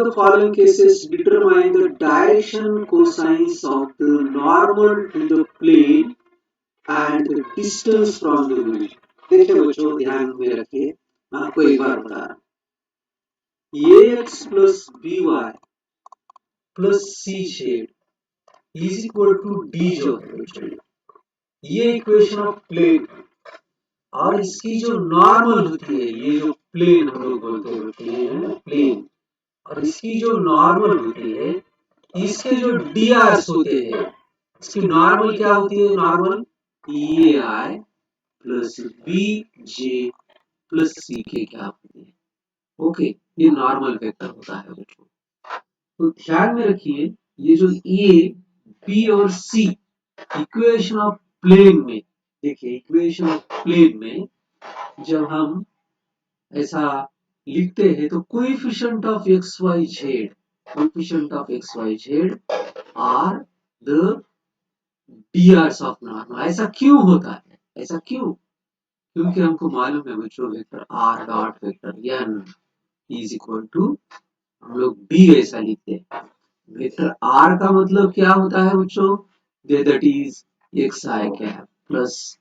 the following cases determine the direction cosines of the normal to the plane and the distance from the origin. देखिए बच्चों ध्यान में रखिए, मैं आपको एक बार बता रहा हूँ ax plus by plus c शेड इज इक्वल टू डी जो है बच्चों, ये इक्वेशन ऑफ प्लेन और इसकी जो नॉर्मल होती है, ये जो प्लेन हम लोग बोलते हैं प्लेन, और इसकी जो नॉर्मल होती है, इसके जो डी आर्स होते हैं, इसकी नॉर्मल क्या होती है? नॉर्मल ए आई plus B J plus c के क्या होती है? ओके, ये नॉर्मल वेक्टर होता है बच्चों। तो ध्यान में रखिए, ये जो ए बी और सी इक्वेशन ऑफ प्लेन में, देखिए इक्वेशन ऑफ प्लेन में जब हम ऐसा लिखते हैं तो coefficient of x Y Z, coefficient of x Y Z are the DRs of normal. ऐसा क्यों होता है? ऐसा क्यों? क्योंकि हमको मालूम है बच्चों, vector R dot vector N is equal to, हम लोग डी ऐसा लिखते हैं। वेक्टर आर का मतलब क्या होता है बच्चों? That is X I cap plus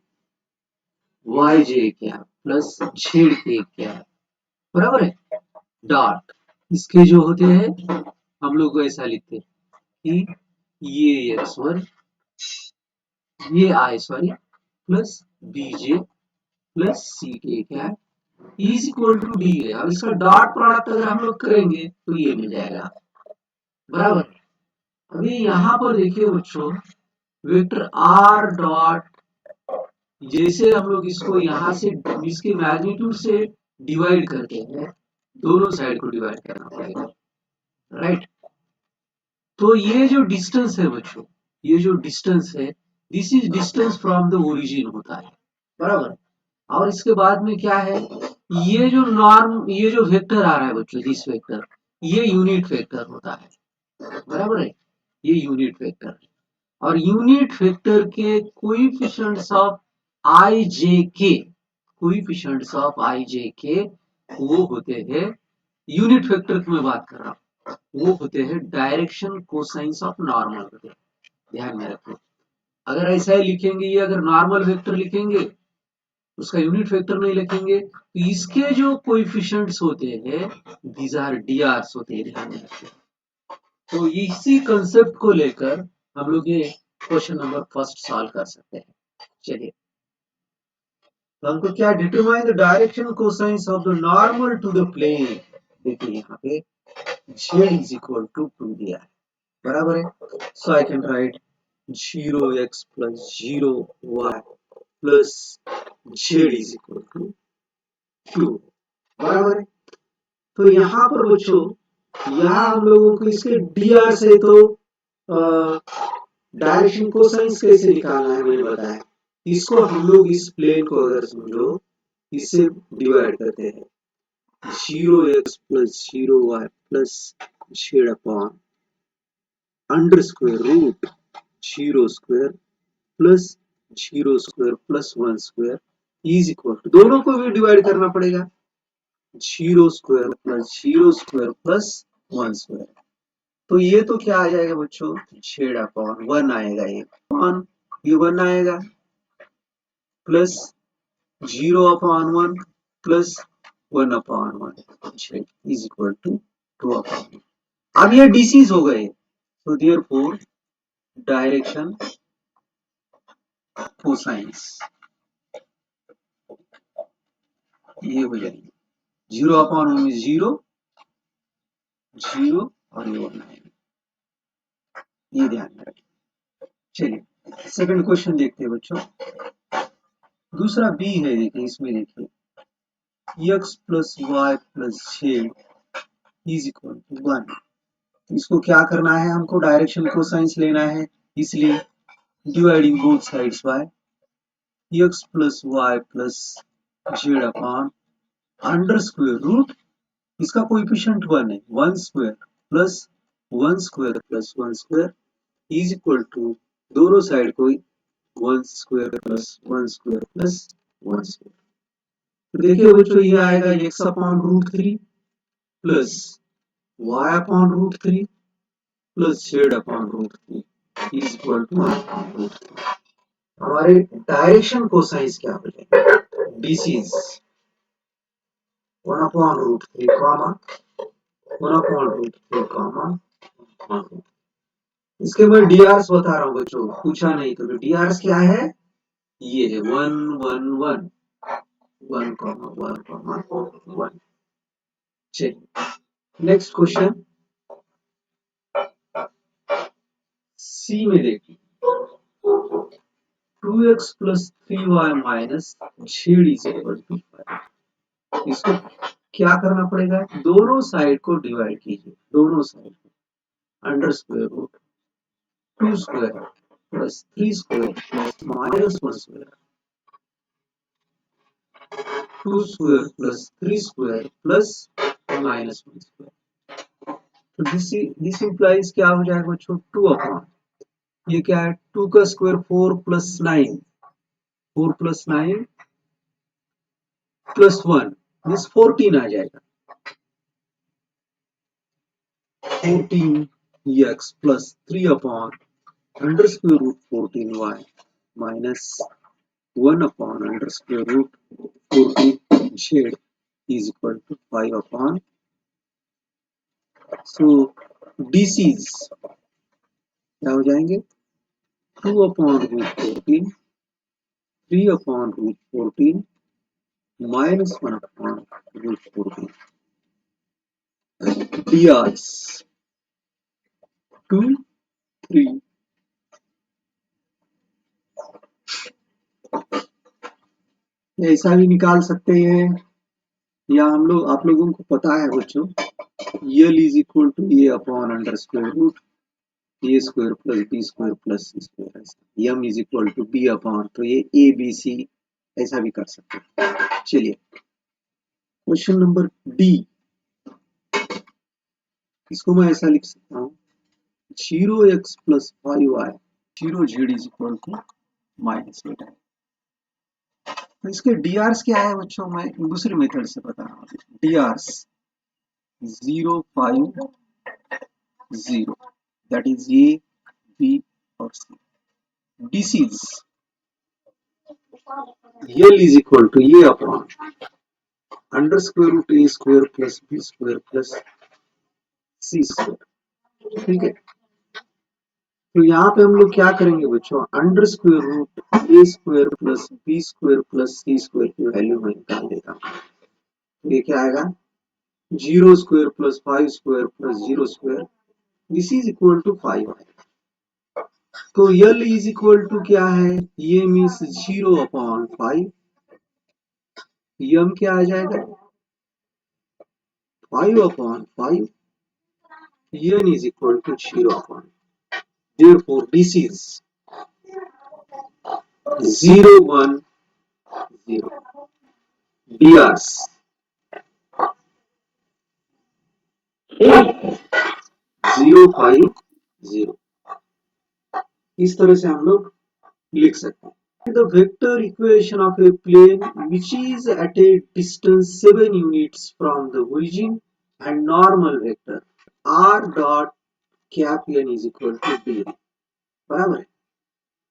Y J cap plus Z के कैप, बराबर है। डॉट इसके जो होते हैं हम लोग ऐसा लिखते हैं कि ये x1 ये I sorry plus bj plus c के क्या इज इक्वल टू डी है। अब इसका डॉट प्रोडक्ट अगर हम लोग करेंगे तो ये मिल जाएगा, बराबर। अभी यहाँ पर देखिए बच्चों, वेक्टर आर डॉट, जैसे हम लोग इसको यहाँ से इसके मैग्नीट्यूड से डिवाइड करते हैं, दोनों साइड को डिवाइड करना पड़ेगा, राइट। तो ये जो डिस्टेंस है बच्चों, ये जो डिस्टेंस है, this is distance from the origin होता है, बराबर। और इसके बाद में क्या है, ये जो नॉर्म, ये जो वेक्टर आ रहा है बच्चों, दिस वेक्टर, ये यूनिट वेक्टर होता है, बराबर है। ये यूनिट वेक्टर है और यूनिट वेक्टर के कोएफिशिएंट्स ऑफ आई जे के, कोएफिशिएंट्स ऑफ आई जे के वो होते हैं, यूनिट वेक्टर की मैं बात कर रहा हूँ, वो होते हैं डायरेक्शन कोसाइंस ऑफ नॉर्मल होते हैं। ध्यान में रखो, अगर ऐसा ही लिखेंगे, ये अगर नॉर्मल वेक्टर लिखेंगे, उसका यूनिट वेक्टर नहीं लिखेंगे, तो इसके जो कोएफिशिएंट्स होते हैं, दीज आर डीआरस होते हैं, ध्यान में रखिए। तो इसी कंसेप्ट को लेकर हम लोग ये क्वेश्चन नंबर फर्स्ट सॉल्व कर सकते हैं। चलिए, तो हमको क्या, determine the direction cosines of the normal to the plane. देखिए यहाँ पे z is equal to 2 दिया है, बराबर है। So I can write 0x plus 0y plus z is equal to 2, बराबर है। तो यहाँ पर बच्चों, यहाँ हम लोगों को इसके dr से तो डायरेक्शन कोसाइंस कैसे निकालना है मैंने बताया। इसको हम लोग इस प्लेन को अगर समझो, इससे डिवाइड करते हैं, 0x plus 0y plus z upon under square root 0 square plus 0 square plus 1 square is equal to, दोनों को भी डिवाइड करना पड़ेगा, 0 square plus 0 square plus 1 square. तो ये तो क्या आ जाएगा बच्चों, z अपॉन 1 आएगा, ये 1 आएगा plus 0 upon 1 plus 1 upon 1 z is equal to 2 upon 1। अब ये डिसीज हो गए, तो देयरफॉर डायरेक्शन कोसाइंस ये हो जाएगी 0 अपॉन 1 में 0 0 और ये 1 आएगा, ये ध्यान में रखिए। चलिए सेकंड क्वेश्चन देखते हैं बच्चों। दूसरा बी है, देखिए इसमें देखिए x plus y plus z is equal to 1। इसको क्या करना है, हमको डायरेक्शन कोसाइंस लेना है, इसलिए dividing both sides by x plus y plus z upon under square root, इसका कोएफिशिएंट 1 है, 1 square plus 1 square plus 1 square is equal to, दोनों साइड को 1 square plus 1 square plus 1 square. तो देखिए बच्चों, ये आएगा x upon root 3 plus y upon root three plus z upon root three is equal to root three. हमारे direction cosines क्या हो जाएगा? DC is 1 upon root three comma 1 upon root three comma इसके मैं डीआरस बता रहा हूँ बच्चों, पूछा नहीं तो डीआरस क्या है? ये है 1 1 1 1 कॉमा 1 कॉमा 1। चलिए नेक्स्ट क्वेश्चन सी में देखिए 2x plus 3y minus z is equal to 5। इसको क्या करना पड़ेगा? दोनों साइड को डिवाइड कीजिए, दोनों साइड को under square root 2 square plus 3 square plus minus 1 square 2 square plus 3 square plus minus 1 square. तो दिस इंप्लाइज क्या हो जाएगा बच्चों? 2 अपॉन ये क्या है? 2 का square 4 plus 9 4 plus 9 plus 1 this 14 आ जाएगा। 14x plus 3 upon under square root 14y minus 1 upon under square root 14z is equal to 5 upon, so DC's क्या हो जाएंगे? 2 upon root 14 3 upon root 14 minus 1 upon root 14 DRs 2 3 ऐसा भी निकाल सकते हैं, या हम लोग आप लोगों को पता है बच्चों l is equal to a upon under square root a square plus b square plus c square, ऐसा m is equal to b upon, तो ये ए बी सी ऐसा भी कर सकते हैं। चलिए क्वेश्चन नंबर डी, इसको मैं ऐसा लिख सकता हूँ 0x plus 5y 0z is equal to minus 8 है। तो इसके डीआरस क्या है बच्चों? मैं दूसरे मेथड से बता रहा हूँ। DRs 0 5 0 that is a b और c. DCs l is equal to a upon under square root a square plus b square plus c square. ठीक है, तो यहाँ पे हम लोग क्या करेंगे बच्चों? Under square root a square plus b square plus c square की वैल्यू में निकाल देता हूँ। तो ये क्या आएगा? 0 square plus 5 square plus 0 square this is equal to 5 आएगा। तो यल इज इक्वल टू क्या है? ये मीन्स 0 अपॉन 5, यम क्या आ जाएगा? 5 upon 5 n is equal to 0 upon. Therefore, this is 0 1 0. DRs 0 5 0। इस तरह से हम लोग लिख सकते हैं। The vector equation of a plane which is at a distance 7 units from the origin and normal vector r dot cap n is equal to d, बराबर है।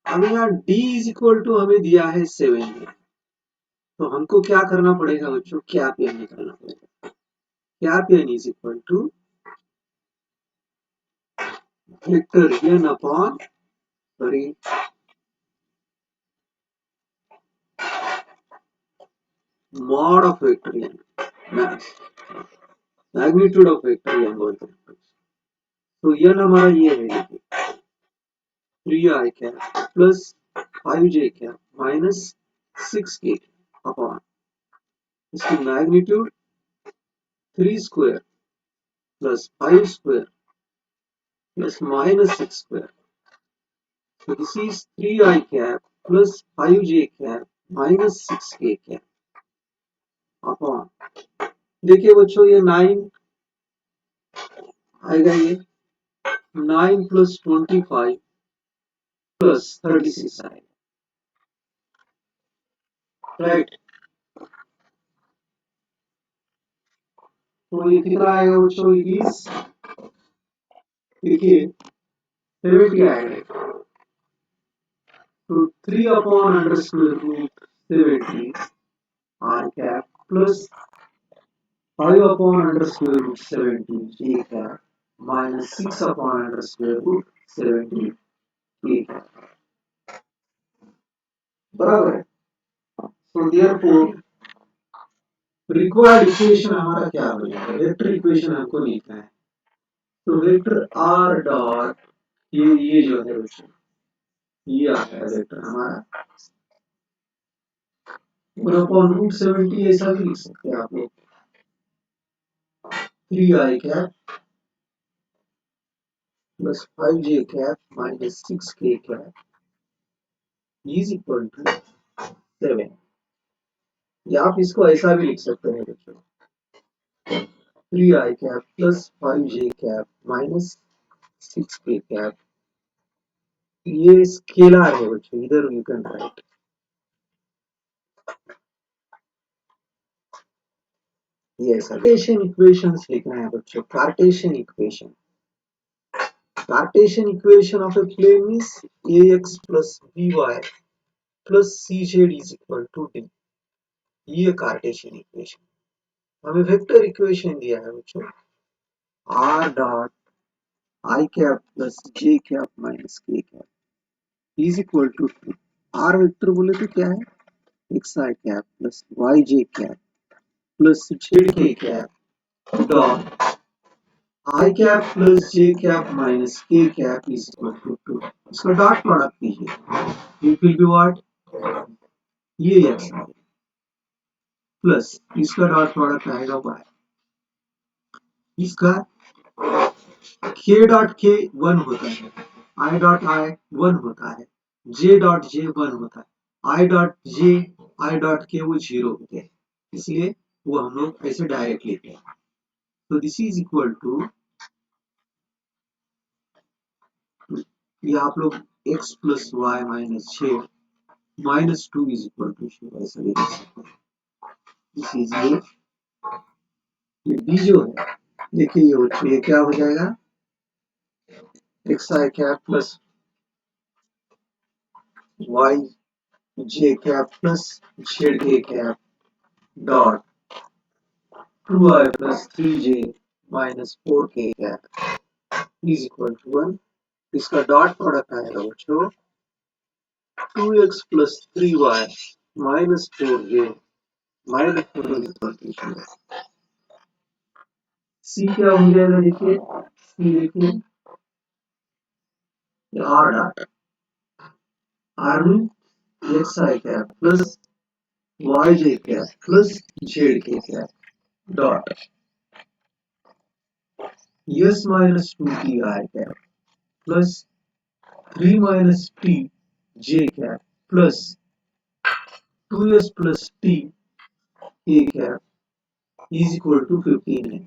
अब यहाँ d is equal to हमें दिया है 7, तो हमको क्या करना पड़ेगा बच्चों? क्या पेन निकालना पड़ेगा। क्या pen is equal to vector n upon sorry mod of vector n, magnitude of vector n बोलते हैं। तो n हमारा ये है, देखिए 3i cap plus 5j cap minus 6k upon इसकी magnitude 3 square plus 5 square plus minus 6 square. So this is 3i cap plus 5j cap minus 6k cap upon, देखिए बच्चों ये 9 आएगा, ये 9 प्लस 25 प्लस 36 आएगा, राइट। तो ये कितना आएगा बच्चों? इट इज, देखिए 70 आएगा। तो 3 upon under square root 70 r cap plus 5 upon under square root 70 j cap minus 6 upon under square root 70 k cap बराबर है। so therefore required equation हमारा क्या हो जाएगा? वेक्टर इक्वेशन हमको लिखना है। तो वेक्टर r डॉट ये जो है ये आता है वेक्टर हमारा 1 upon root 70 ऐसा भी लिख सकते हैं आप लोग। 3i cap plus 5j cap minus 6k cap is equal to 7। या आप इसको ऐसा भी लिख सकते हैं बच्चों, 3i cap plus 5j cap minus 6k cap। ये स्केलर है बच्चों, इधर you can write. Yes, Cartesian equations लिखना है बच्चों। Cartesian equation, Cartesian equation of a plane is ax plus by plus cz is equal to d। ये Cartesian equation. हमें vector equation दिया है बच्चों, r dot i cap plus j cap minus k cap is equal to r vector बोले तो क्या है? xi cap plus yj cap plus zk cap dot I cap plus j cap minus k cap is equal to 2। इसका dot product कीजिए, it will be what? ये x plus इसका dot product आएगा y। इसका k dot k 1 होता है, i dot i 1 होता है, j डॉट j 1 होता है, i dot j i dot k वो 0 होते हैं, इसलिए वो हम लोग ऐसे डायरेक्ट लेते हैं। तो दिस इज इक्वल टू, ये आप लोग x plus y minus 6 minus 2 is equal to 0 ऐसा भी लिख सकते हैं। दिस इज ये b जो है, देखिए ये क्या हो जाएगा? xi cap plus y j cap plus zk cap dot 2i plus 3j minus 4k cap is equal to 1। इसका डॉट प्रोडक्ट आएगा बच्चों 2x plus 3y minus 4j minus 4 is equal to 0। C क्या हो जाएगा? देखिए C, देखिए r dot r में x आई cap plus Y जे cap plus Z के cap dot s minus 2 t i cap plus 3 minus t j cap plus 2s plus t k cap is equal to 15 है।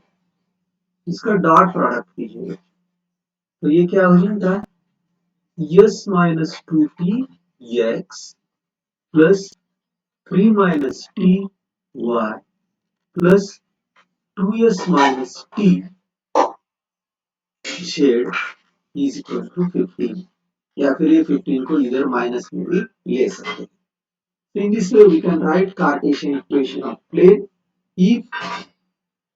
इसका dot product कीजिए तो ये क्या हो जाएगा? s minus 2t x plus 3 minus t y plus 2s minus t z is equal to 15। या फिर ये 15 को इधर माइनस में भी ले सकते हैं। So in this way we can write Cartesian equation of plane if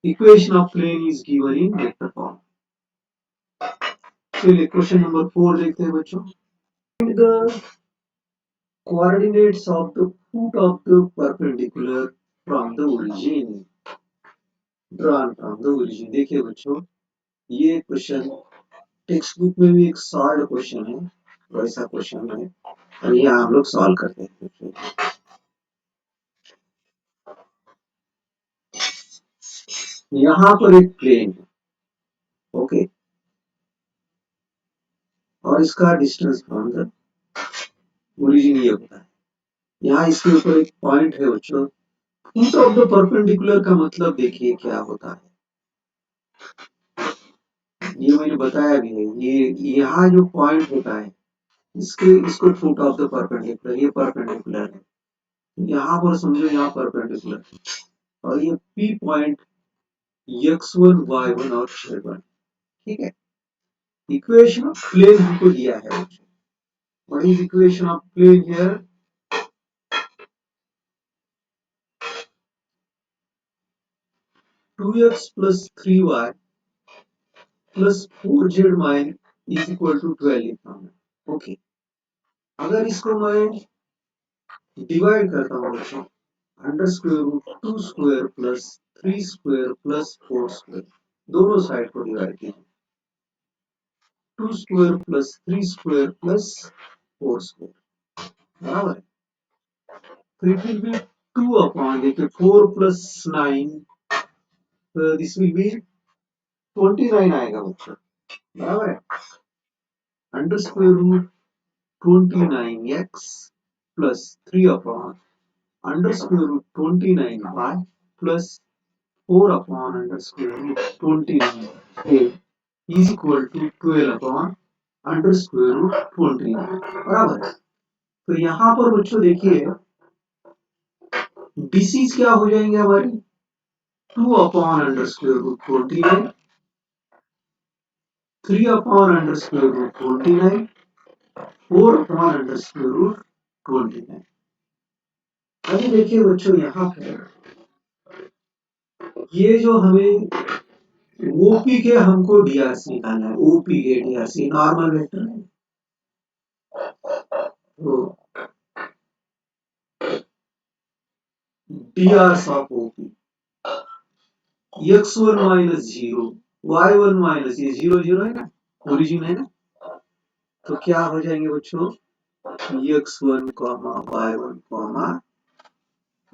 equation of plane is given in vector form। चलिए क्वेश्चन नंबर 4 देखते हैं बच्चों। Find the coordinates of the foot of the perpendicular from the origin drawn from the origin। देखिए बच्चों, ये question text book में भी एक सॉल्व क्वेश्चन है, वैसा क्वेश्चन है और ये हम लोग सॉल्व करते हैं। यहाँ पर एक प्लेन है, ओके, और इसका डिस्टेंस फ्रॉम द ओरिजिन ये होता है। यहाँ इसके ऊपर एक पॉइंट है बच्चों। फुट ऑफ द परपेंडिकुलर का मतलब देखिए क्या होता है, ये मैंने बताया भी है। ये यहाँ जो पॉइंट होता है इसको फुट ऑफ द परपेंडिकुलर, ये परपेंडिकुलर है, यहाँ पर समझो यहाँ परपेंडिकुलर और ये पी पॉइंट x1 y1 और z1। ठीक है, इक्वेशन ऑफ प्लेन हमको दिया है। What is equation of plane here? 2x plus 3y plus 4z mine is equal to 12 लिखा हूं। ओके, अगर इसको मैं डिवाइड करता हूँ बच्चों, under square root 2 square plus 3 square plus 4 square, दोनों साइड को डिवाइड किया, 2 square plus 3 square plus 4 square, बराबर है। तो इट विल बी 2 अपॉन, देखिए 4 प्लस 9, दिस विल बी 29 आएगा बच्चों, बराबर है। Under square root 29x plus 3 upon under square root 29y plus 4 upon under square root 29 is equal to 12 upon under square root 29, बराबर है। तो यहाँ पर बच्चों देखिए डिसीज क्या हो जाएंगे हमारी, 2 upon under square root 29, 3 upon under square root 29, 4 upon under square root 29। अभी देखिए बच्चों यहाँ पे ये जो हमें ओपी के हमको डीआरसी निकालना है, ओपी के डीआरसी नॉर्मल वेक्टर है। तो DRs of OP x1 minus 0 y1 minus, ये 0 0 है ना, ओरिजिन है ना, तो क्या हो जाएंगे बच्चों, x1 y1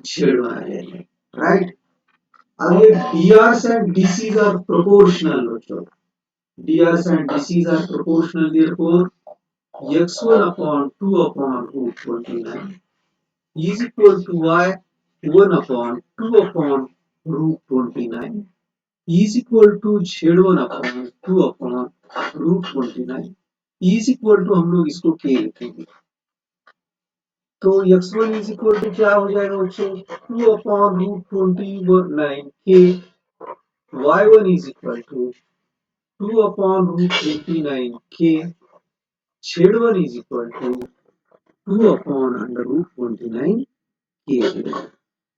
z1 आ जाएंगे, राइट। अब ये DRs and DCs are proportional बच्चों, DRs and DCs are proportional, therefore x1 upon 2 upon root 29 is equal to y1 upon 2 upon root 29 is equal to z1 upon 2 upon root 29 is equal to, हम लोग इसको k लिखेंगे, तो x1 is equal to क्या हो जाएगा बच्चों, 2 upon root 29 k, y1 is equal to 2 upon root 29 k, z1 is equal to 2 upon under root 29 k।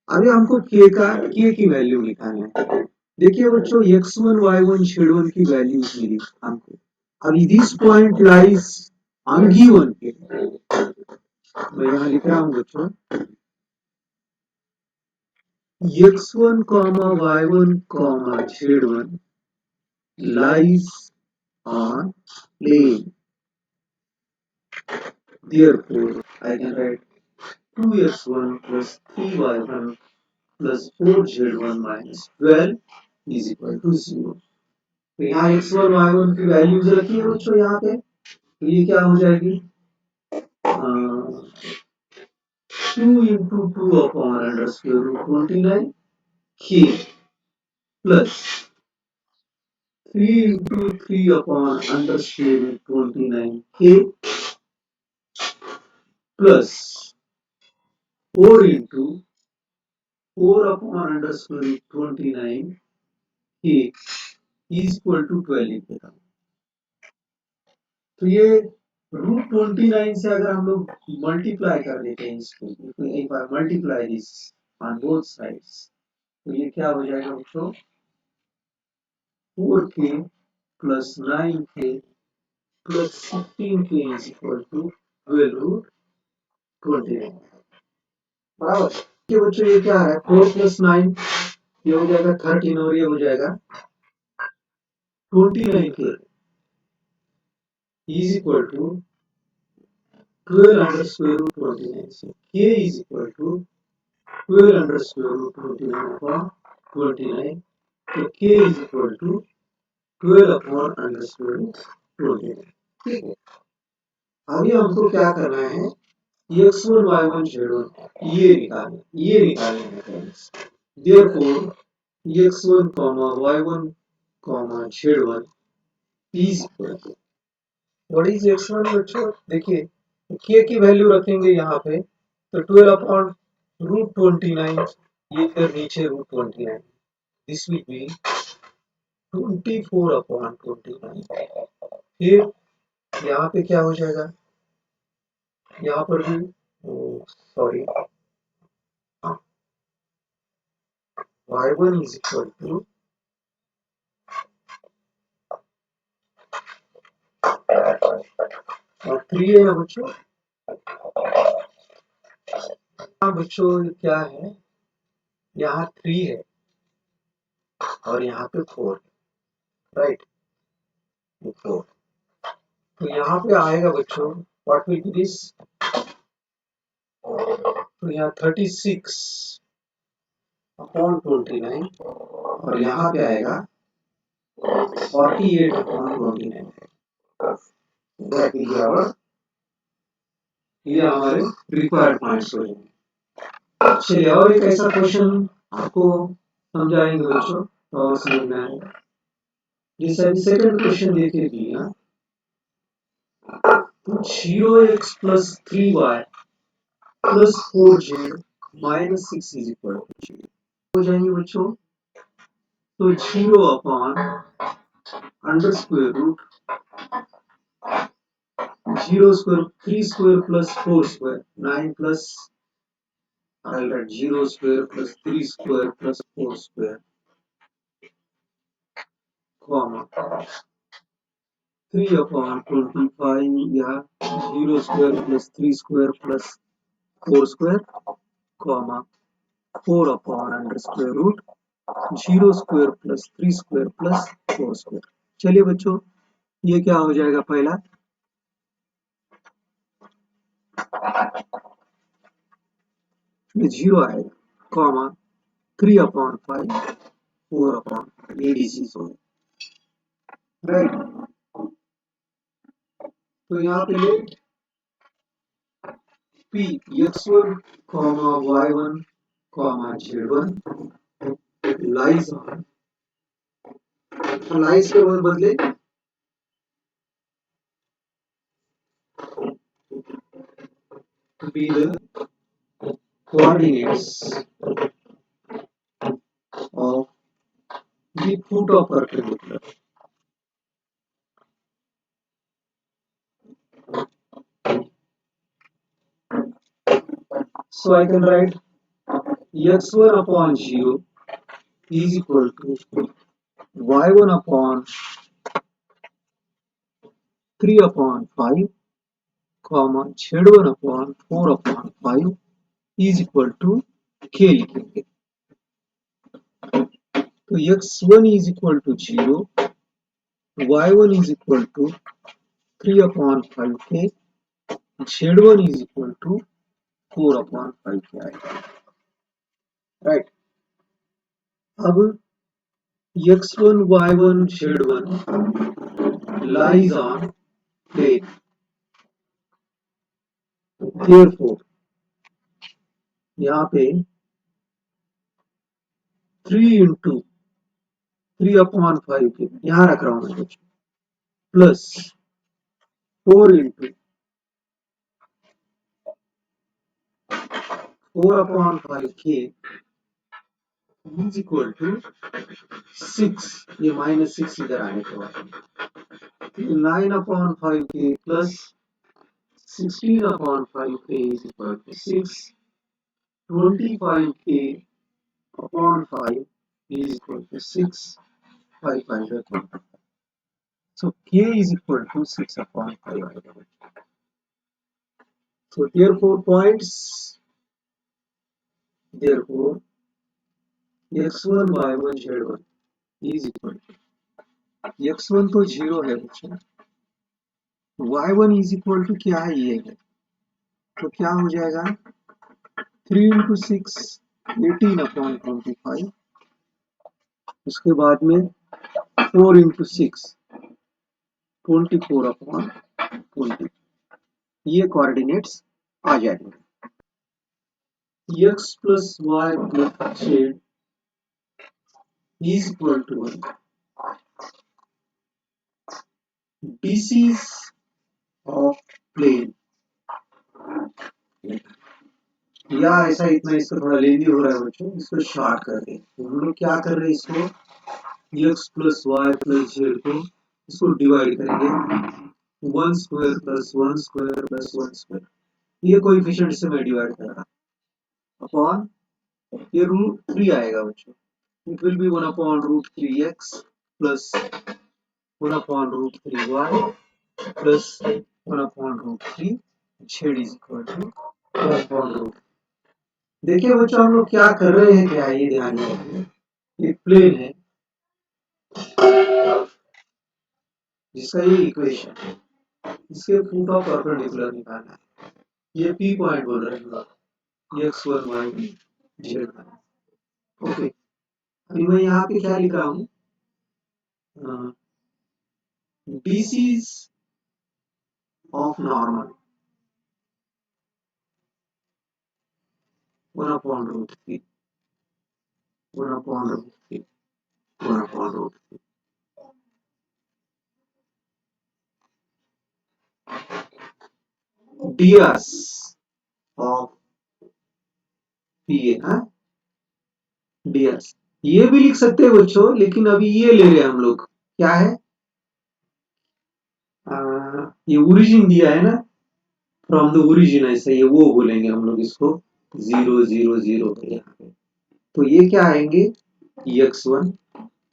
अभी हमको k की वैल्यू निकालना है। देखिए बच्चों x1 y1 z1 की वैल्यूज मिली हमको। अभी दिस पॉइंट लाइज अनगिवन के, मैं यहाँ लिख रहा हूँ बच्चों, x1 y1 z1 lies on plane, therefore I can write 2x1 plus 3y1 plus 4z1 minus 12 is equal to 0। तो यहाँ x1 y1 की वैल्यूज रखी है बच्चों यहाँ पे, तो ये क्या हो जाएगी, 2 into 2 upon under square root 29 k plus 3 into 3 upon under square root 29 k plus 4 into 4 upon under square root 29 k is equal to 12 लिखेगा। तो ये रूट 29 से अगर हम लोग मल्टीप्लाई कर देते हैं इसको, तो एक बार multiply this on both sides, तो ये क्या हो जाएगा बच्चों, 4k plus 9k plus 16k is equal to 12 root 29, बराबर। ये बच्चों ये क्या है, 4 प्लस 9 ये हो जाएगा 13 और ये हो जाएगा 29k is equal to 12 under square root 29 से k is equal to 12 under square root 29 upon 29, तो k is equal to 12 upon under square root 29। ठीक है, अभी हमको क्या करना है, x1 y1 z1 ये निकालना है friends. Therefore x1 y1 z1 is equal to, what is x1 बच्चों, देखिए k की वैल्यू रखेंगे यहाँ पे, तो 12 अपॉन रूट 29, ये फिर नीचे रूट 29, दिस विल बी 24/29। फिर यहाँ पे क्या हो जाएगा, यहाँ पर भी sorry y1 is equal to 3 है ना बच्चों। हाँ बच्चों क्या है, यहाँ 3 है और यहाँ पे 4 है, राइट 4। तो यहाँ पे आएगा बच्चों व्हाट विल बी दिस, तो यहाँ 36/29 और यहाँ पे आएगा 48/29। दैट विल बी आवर, ये हमारे रिक्वायर्ड पॉइंट्स हो जाएंगे। चलिए और एक ऐसा क्वेश्चन आपको समझाएंगे बच्चों और समझ में आएगा। जैसे अभी सेकंड क्वेश्चन देखे दिया, तो 0x + 3y + 4z - 6 is equal to 0 हो जाएंगे बच्चों। तो 0/√0² 3² + 4² 9 plus I'll write 0² + 3² + 4², comma 3/25 या 0² + 3² + 4², comma 4/√0² + 3² + 4²। चलिए बच्चों ये क्या हो जाएगा, पहला ये 0 आएगा, कॉमा 3/5 4/5 एडीसी हो, राइट। तो यहाँ पे p x1, y1, z1 lies on, lies के बदले be the coordinates of the foot of perpendicular. So I can write x1/0 is equal to y1/3/5, comma z1/4/5 is equal to k लिखेंगे। तो x1 is equal to 0, y1 is equal to 3/5k, z1 is equal to 4/5k आएगा, right. अब x1, y1, z1 lies on plane. Therefore, यहाँ पे 3 into 3/5 के यहाँ रख रहा हूँ मैं कुछ, plus 4 into 4/5k is equal to 6, ये -6 इधर आने के बाद 9/5k plus 16/5k is equal to 6, 25k upon 5 is equal to 6, 5 5 so k is equal to 6/5. So therefore points, therefore x1 y1 z1 is equal to x1 तो 0 है बच्चों, y1 is equal to क्या है, ये है, तो क्या हो जाएगा 3 into 6 18/25, उसके बाद में 4 into 6 24/20, ये कोऑर्डिनेट्स आ जाएंगे। x plus y plus z is equal to BCs of plane, या ऐसा इतना इसको थोड़ा लेंदी हो रहा है बच्चों, इसको शॉर्ट कर दे। तो हम लोग क्या कर रहे हैं, इसको x plus y plus z को इसको डिवाइड करेंगे 1 square plus 1 square plus 1 square, ये कोएफिशिएंट से मैं डिवाइड कर रहा अपॉन ये √3 आएगा बच्चों, it will be 1 upon √3x plus 1 upon √3y plus 1 upon √3 z is equal to 1 upon √। देखिए बच्चों हम लोग क्या कर रहे हैं, क्या ये ध्यान रखिए, एक प्लेन है जिसका ये इक्वेशन है, इसके फुट ऑफ परपेंडिकुलर निकालना है, ये P पॉइंट बोल रहे हैं x1 y1 z1। ओके, अभी मैं यहाँ पे क्या लिख रहा हूँ, BCs of normal 1 upon √3 1 upon √3 1 upon √3 drs of PA, हाँ drs ये भी लिख सकते हैं बच्चों, लेकिन अभी ये ले रहे हैं हम लोग, क्या है ये ओरिजिन दिया है ना, फ्रॉम द ओरिजिन, ऐसा ये वो बोलेंगे हम लोग इसको 0 0 0 पे यहाँ पे, तो ये क्या आएंगे x1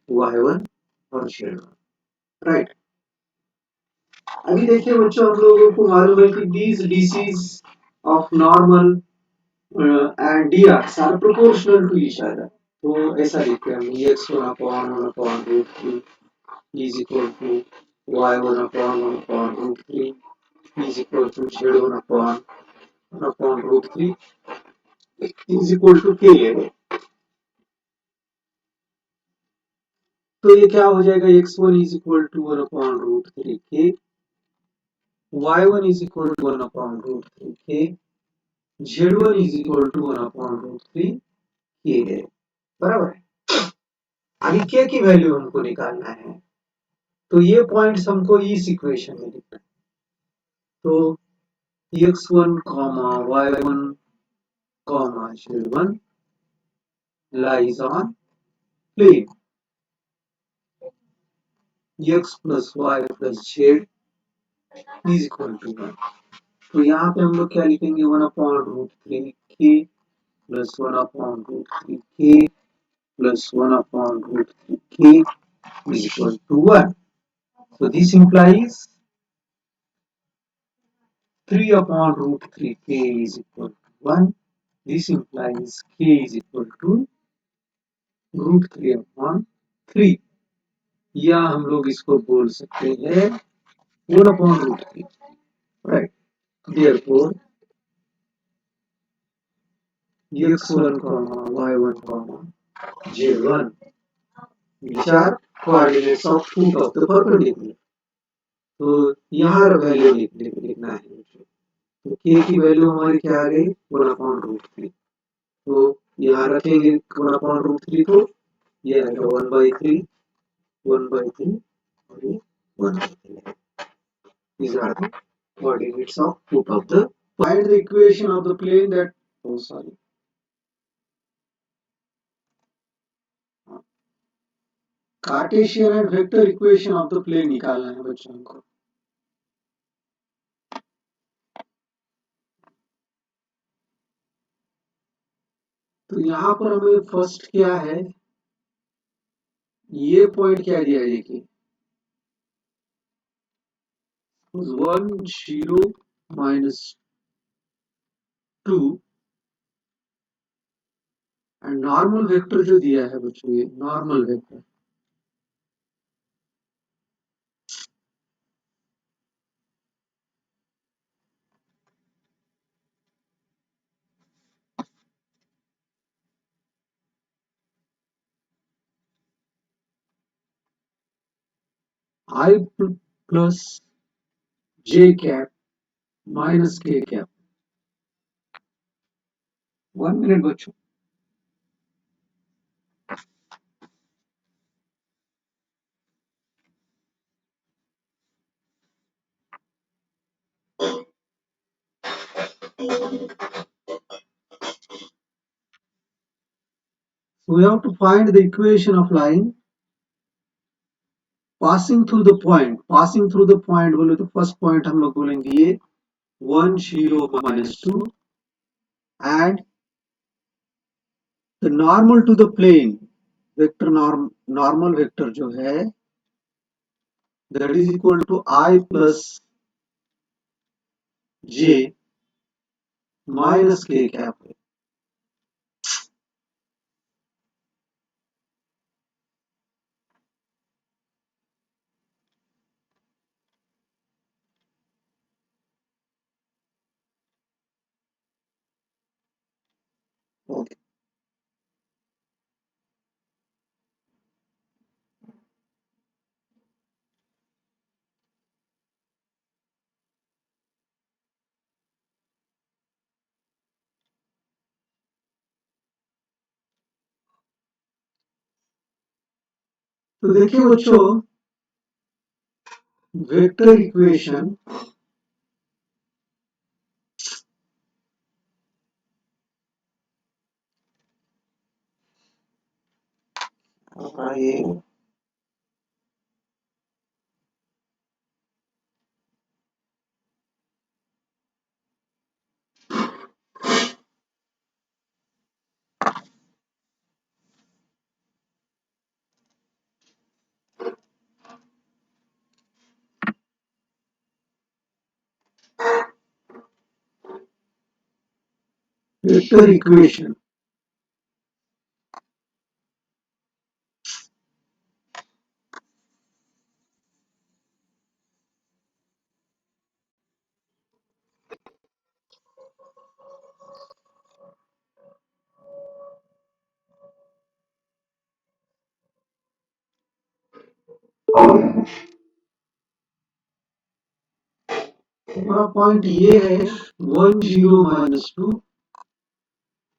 y1 और z1, राइट। अभी देखिए बच्चों हम लोगों को मालूम है कि these DCs of normal and drs are proportional to each other, तो ऐसा लिखते हैं हम x1 upon 1 upon √3 is equal to y1 upon 1 upon √3 is equal to z1 upon 1 upon √3 is equal to k लेंगे, तो ये क्या हो जाएगा x1 is equal to 1 upon √3 k, y1 is equal to 1 upon √3 k, z1 is equal to 1 upon √3 k है, बराबर है। अभी k की वैल्यू हमको निकालना है, तो ये पॉइंट्स हमको इस इक्वेशन में लिखना है, तो x1, y1, z1 lies on plane x plus y plus z is equal to 1, तो यहाँ पे हम लोग क्या लिखेंगे 1 upon √3 k plus 1 upon √3 k plus 1 upon √3 k is equal to 1, so this implies 3 upon √3 k is equal to 1, this implies k is equal to √3 upon 3, या हम लोग इसको बोल सकते हैं 1 upon √3, right, therefore x1, y1, z1 which are coordinates of foot of the perpendicular, तो यहाँ value लिखना है, तो k की वैल्यू हमारी क्या आ गई 1 upon √3, तो यहाँ रखेंगे 1 upon √3, तो ये आएगा 1/3 1/3 और ये 1/3, these are the coordinates of foot of the, find the equation of the plane that, oh sorry, Cartesian and vector equation of the plane निकालना है बच्चों को, तो यहाँ पर हमें फर्स्ट क्या है, ये पॉइंट क्या दिया है देखिए 1 0 -2 एंड नॉर्मल वेक्टर जो दिया है बच्चों, ये normal vector, I plus j cap minus k cap, 1 minute बच्चों, so we have to find the equation of line passing through the point बोले तो फर्स्ट पॉइंट हम लोग बोलेंगे ये 1 0 -2 and the normal to the plane vector normal vector जो है that is equal to I plus J minus K cap है। Okay, तो देखिए बच्चों वेक्टर इक्वेशन ये वेक्टर इक्वेशन हमारा पॉइंट ये है 1 0 -2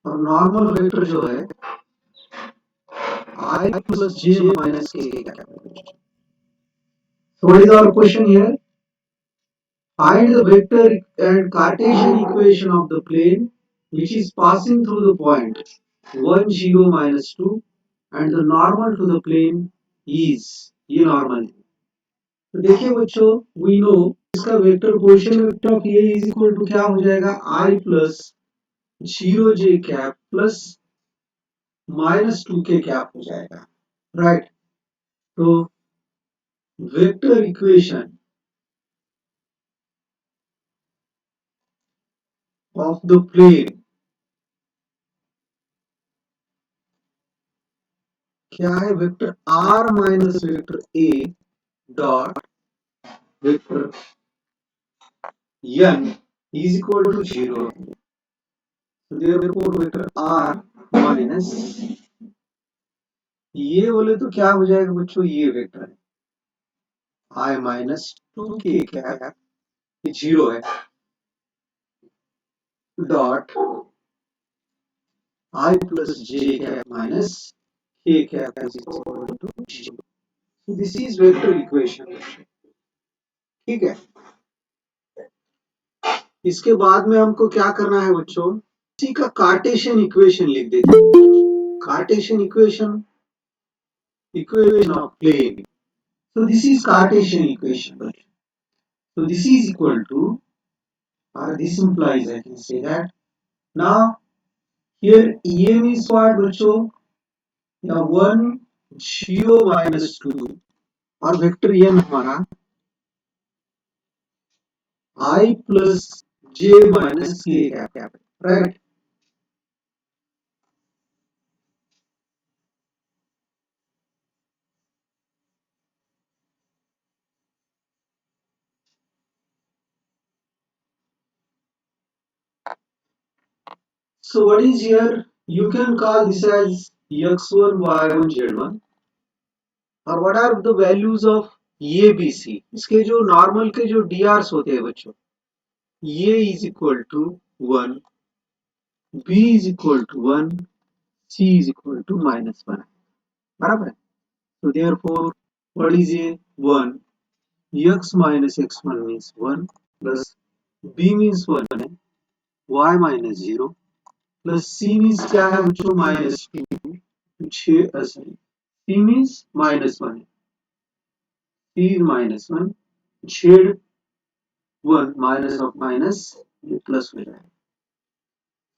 और नॉर्मल वेक्टर जो है I plus J minus K capital. So what is our question here? Find the vector and Cartesian equation of the plane which is passing through the point 1 0 -2 and the normal to the plane is ये normal है। तो देखिए बच्चों we know इसका vector position vector of ये is equal to क्या हो जाएगा I plus 0 J cap plus -2 K cap हो जाएगा, राइट। तो vector equation of the plane क्या है vector r minus vector a dot vector n is equal to 0। therefore vector r minus ये बोले तो क्या हो जाएगा बच्चों ये वेक्टर है I माइनस 2k कैप 0 है dot I plus j cap minus k cap is equal to 0। so this is vector equation, ठीक है। इसके बाद में हमको क्या करना है बच्चों इसी का कार्टेशियन इक्वेशन लिख देते हैं। Cartesian equation of plane, so this is Cartesian equation, so this is equal to or this implies I can say that now here EM is what बच्चों now 1 0 minus 2 और वेक्टर n हमारा I plus j minus k cap, right. So what is here? You can call this as x1, y1, z1 और what are the values of ये B C, इसके जो normal के जो D Rs होते हैं बच्चों ये is equal to 1, b is equal to 1, c is equal to -1, बराबर है। तो देयरफॉर व्हाट इज ये 1 x minus x1 means 1 plus b means 1 है y minus 0 plus c means क्या है बच्चों -2 6 सी मीन्स -1 है C is -1, Z1 minus of minus ये plus हो जाएगा.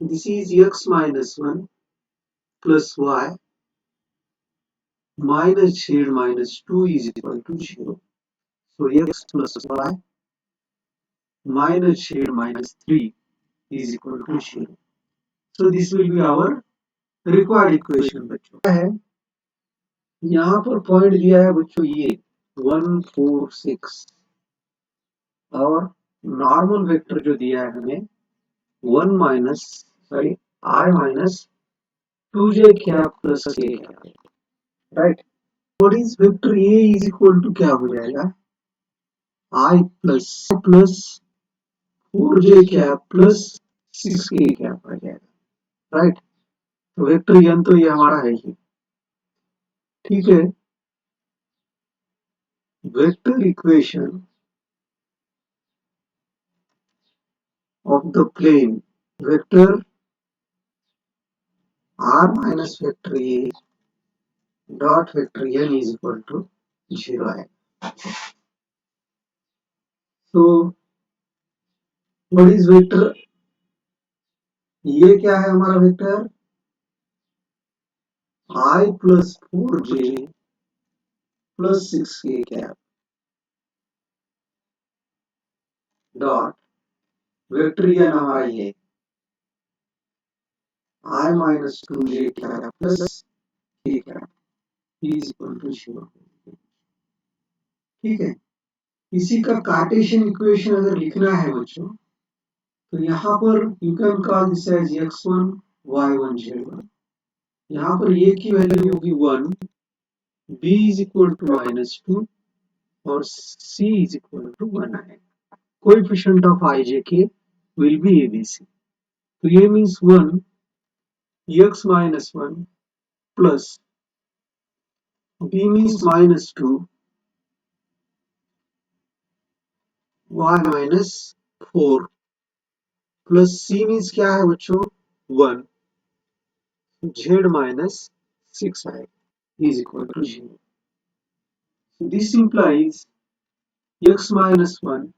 This is x minus 1 plus y minus z minus 2 is equal to 0. So x plus y minus z minus 3 is equal to 0. So this will be our required equation बच्चों. क्या है? यहाँ पर point दिया है बच्चों ये 1 4 6 और नॉर्मल वेक्टर जो दिया है हमें 1 minus sorry I minus 2j cap plus k cap, right. What is vector A is equal to क्या हो जाएगा? I plus 4j cap plus 6k cap आ जाएगा, राइट. तो वेक्टर n तो ये हमारा है ही, ठीक है. Vector equation of the plane vector r minus vector a dot vector n is equal to 0 है. So what is vector? ये क्या है हमारा vector? I plus 4j plus 6k cap dot vector n हमारा ये I minus 2j cap plus k cap is equal to 0. ठीक है. इसी का कार्टेशियन इक्वेशन अगर लिखना है बच्चों तो यहाँ पर you can call this as x1 y1 z1. यहाँ पर a की वैल्यू होगी 1, b इज इक्वल टू -2 और c इज इक्वल टू 1 है. Coefficient of i j k will be abc. तो ये means 1 x minus 1 plus b means -2 y minus 4 plus c means क्या है बच्चों 1 z minus 6 है is equal to 0. So this implies x minus 1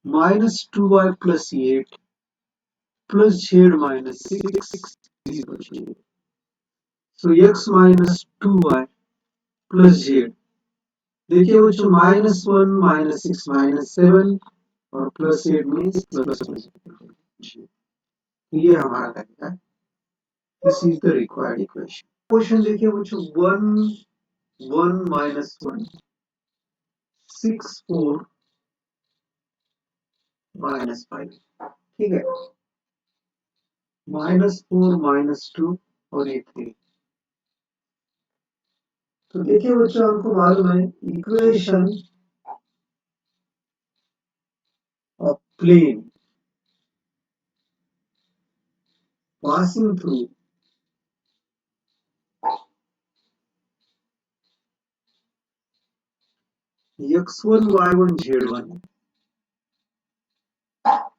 minus 2y plus 8 plus z minus 6 is equal to 0. So x minus 2y plus z. देखिए बच्चों -1 -6 -7 और plus 8 means plus 1. ये हमारा रहेगा. This is the required equation. Question देखिए बच्चों 1 1 -1 6 4 -5. ठीक है. -4 -2 और ये 3. तो देखिए बच्चों हमको मालूम है equation of plane passing through x1 y1 z1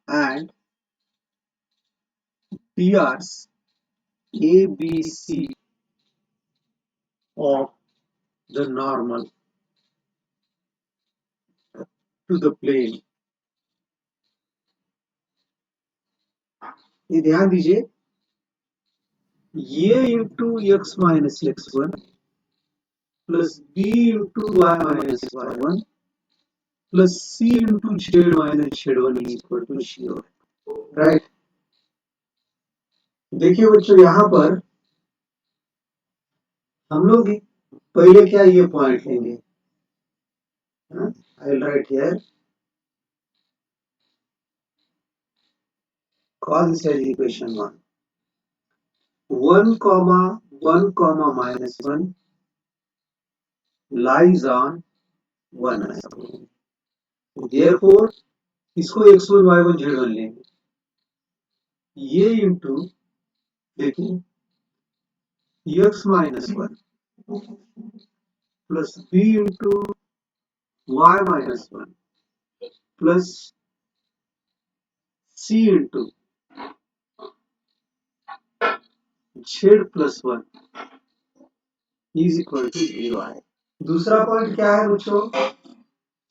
and PRs A B C of the normal to the plane. ये ध्यान दीजिए ये into x minus x1 plus b into y minus y1 plus c into z minus z1 is equal to 0. Right. देखिए बच्चों यहाँ पर हम लोग पहले क्या ये पॉइंट लेंगे. आई will write here call this as equation 1. 1 comma 1 comma -1 lies on 1 isomorphism. Therefore इसको x1 y1 z1 लेंगे. ये इंटू देखिए x minus 1 plus b into y minus 1 plus c into z plus 1 is equal to 0 है. दूसरा point क्या है बच्चों,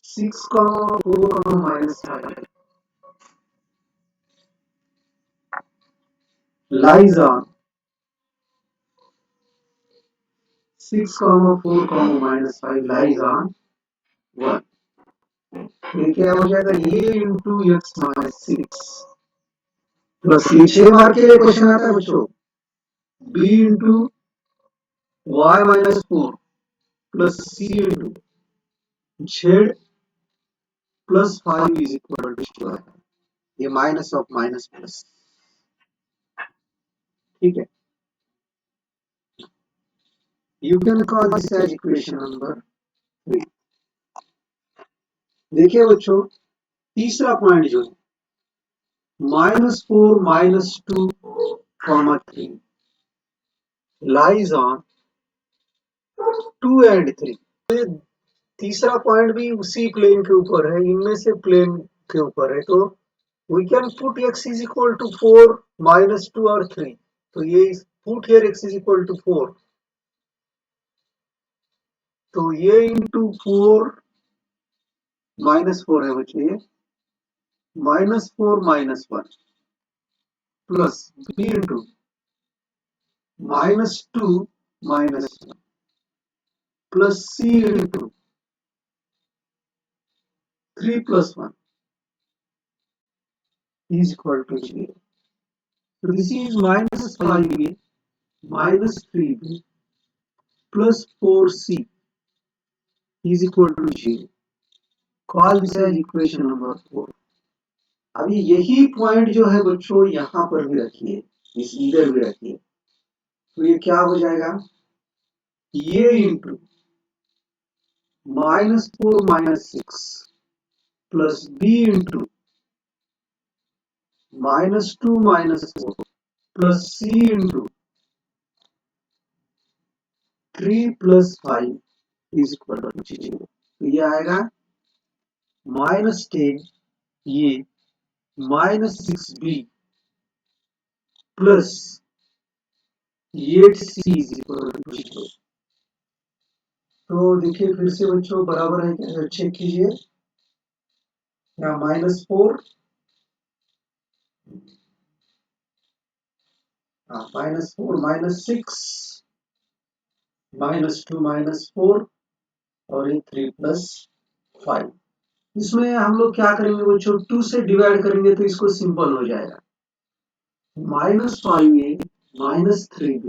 6,4 -5 lies on 6,4 -5 lies on 1। ये क्या हो जाएगा, ये इंटू एक्स माइनस 6 प्लस ये 6 मार्क के लिए क्वेश्चन आता है बच्चों, b into y minus 4 plus c into z plus 5 is equal to square, ये माइनस ऑफ माइनस प्लस, ठीक है। You can call this as equation number 3। देखिए बच्चों, तीसरा पॉइंट जो है -4 -2 3 लाइज ऑन 2 एंड 3। तीसरा पॉइंट भी उसी प्लेन के ऊपर है, इनमें से प्लेन के ऊपर है, तो we can put x is equal to 4 -2 और 3। तो ये put here x is equal to 4, तो ये इंटू 4 -4 है बच्चे, ये -4 -1 plus b into -2 -1 plus c into 3 + 1 is equal to 0। So this is -5a -3b plus 4c is equal to 0। Call this as equation number 4। अभी यही point जो है बच्चों यहाँ पर भी रखिए, इस इधर भी रखिए, तो ये क्या हो जाएगा, ये into -4 -6 plus b into -2 -4 plus c into 3 + 5 is equal to 0। तो ये आएगा -10, ये -6b plus 8c is equal to 0। तो देखिए फिर से बच्चों बराबर है क्या, चेक कीजिए, यहाँ -4 -4 -6 -2 -4 और ये 3 + 5। इसमें हम लोग क्या करेंगे बच्चों, 2 से डिवाइड करेंगे तो इसको सिंपल हो जाएगा, -5a -3b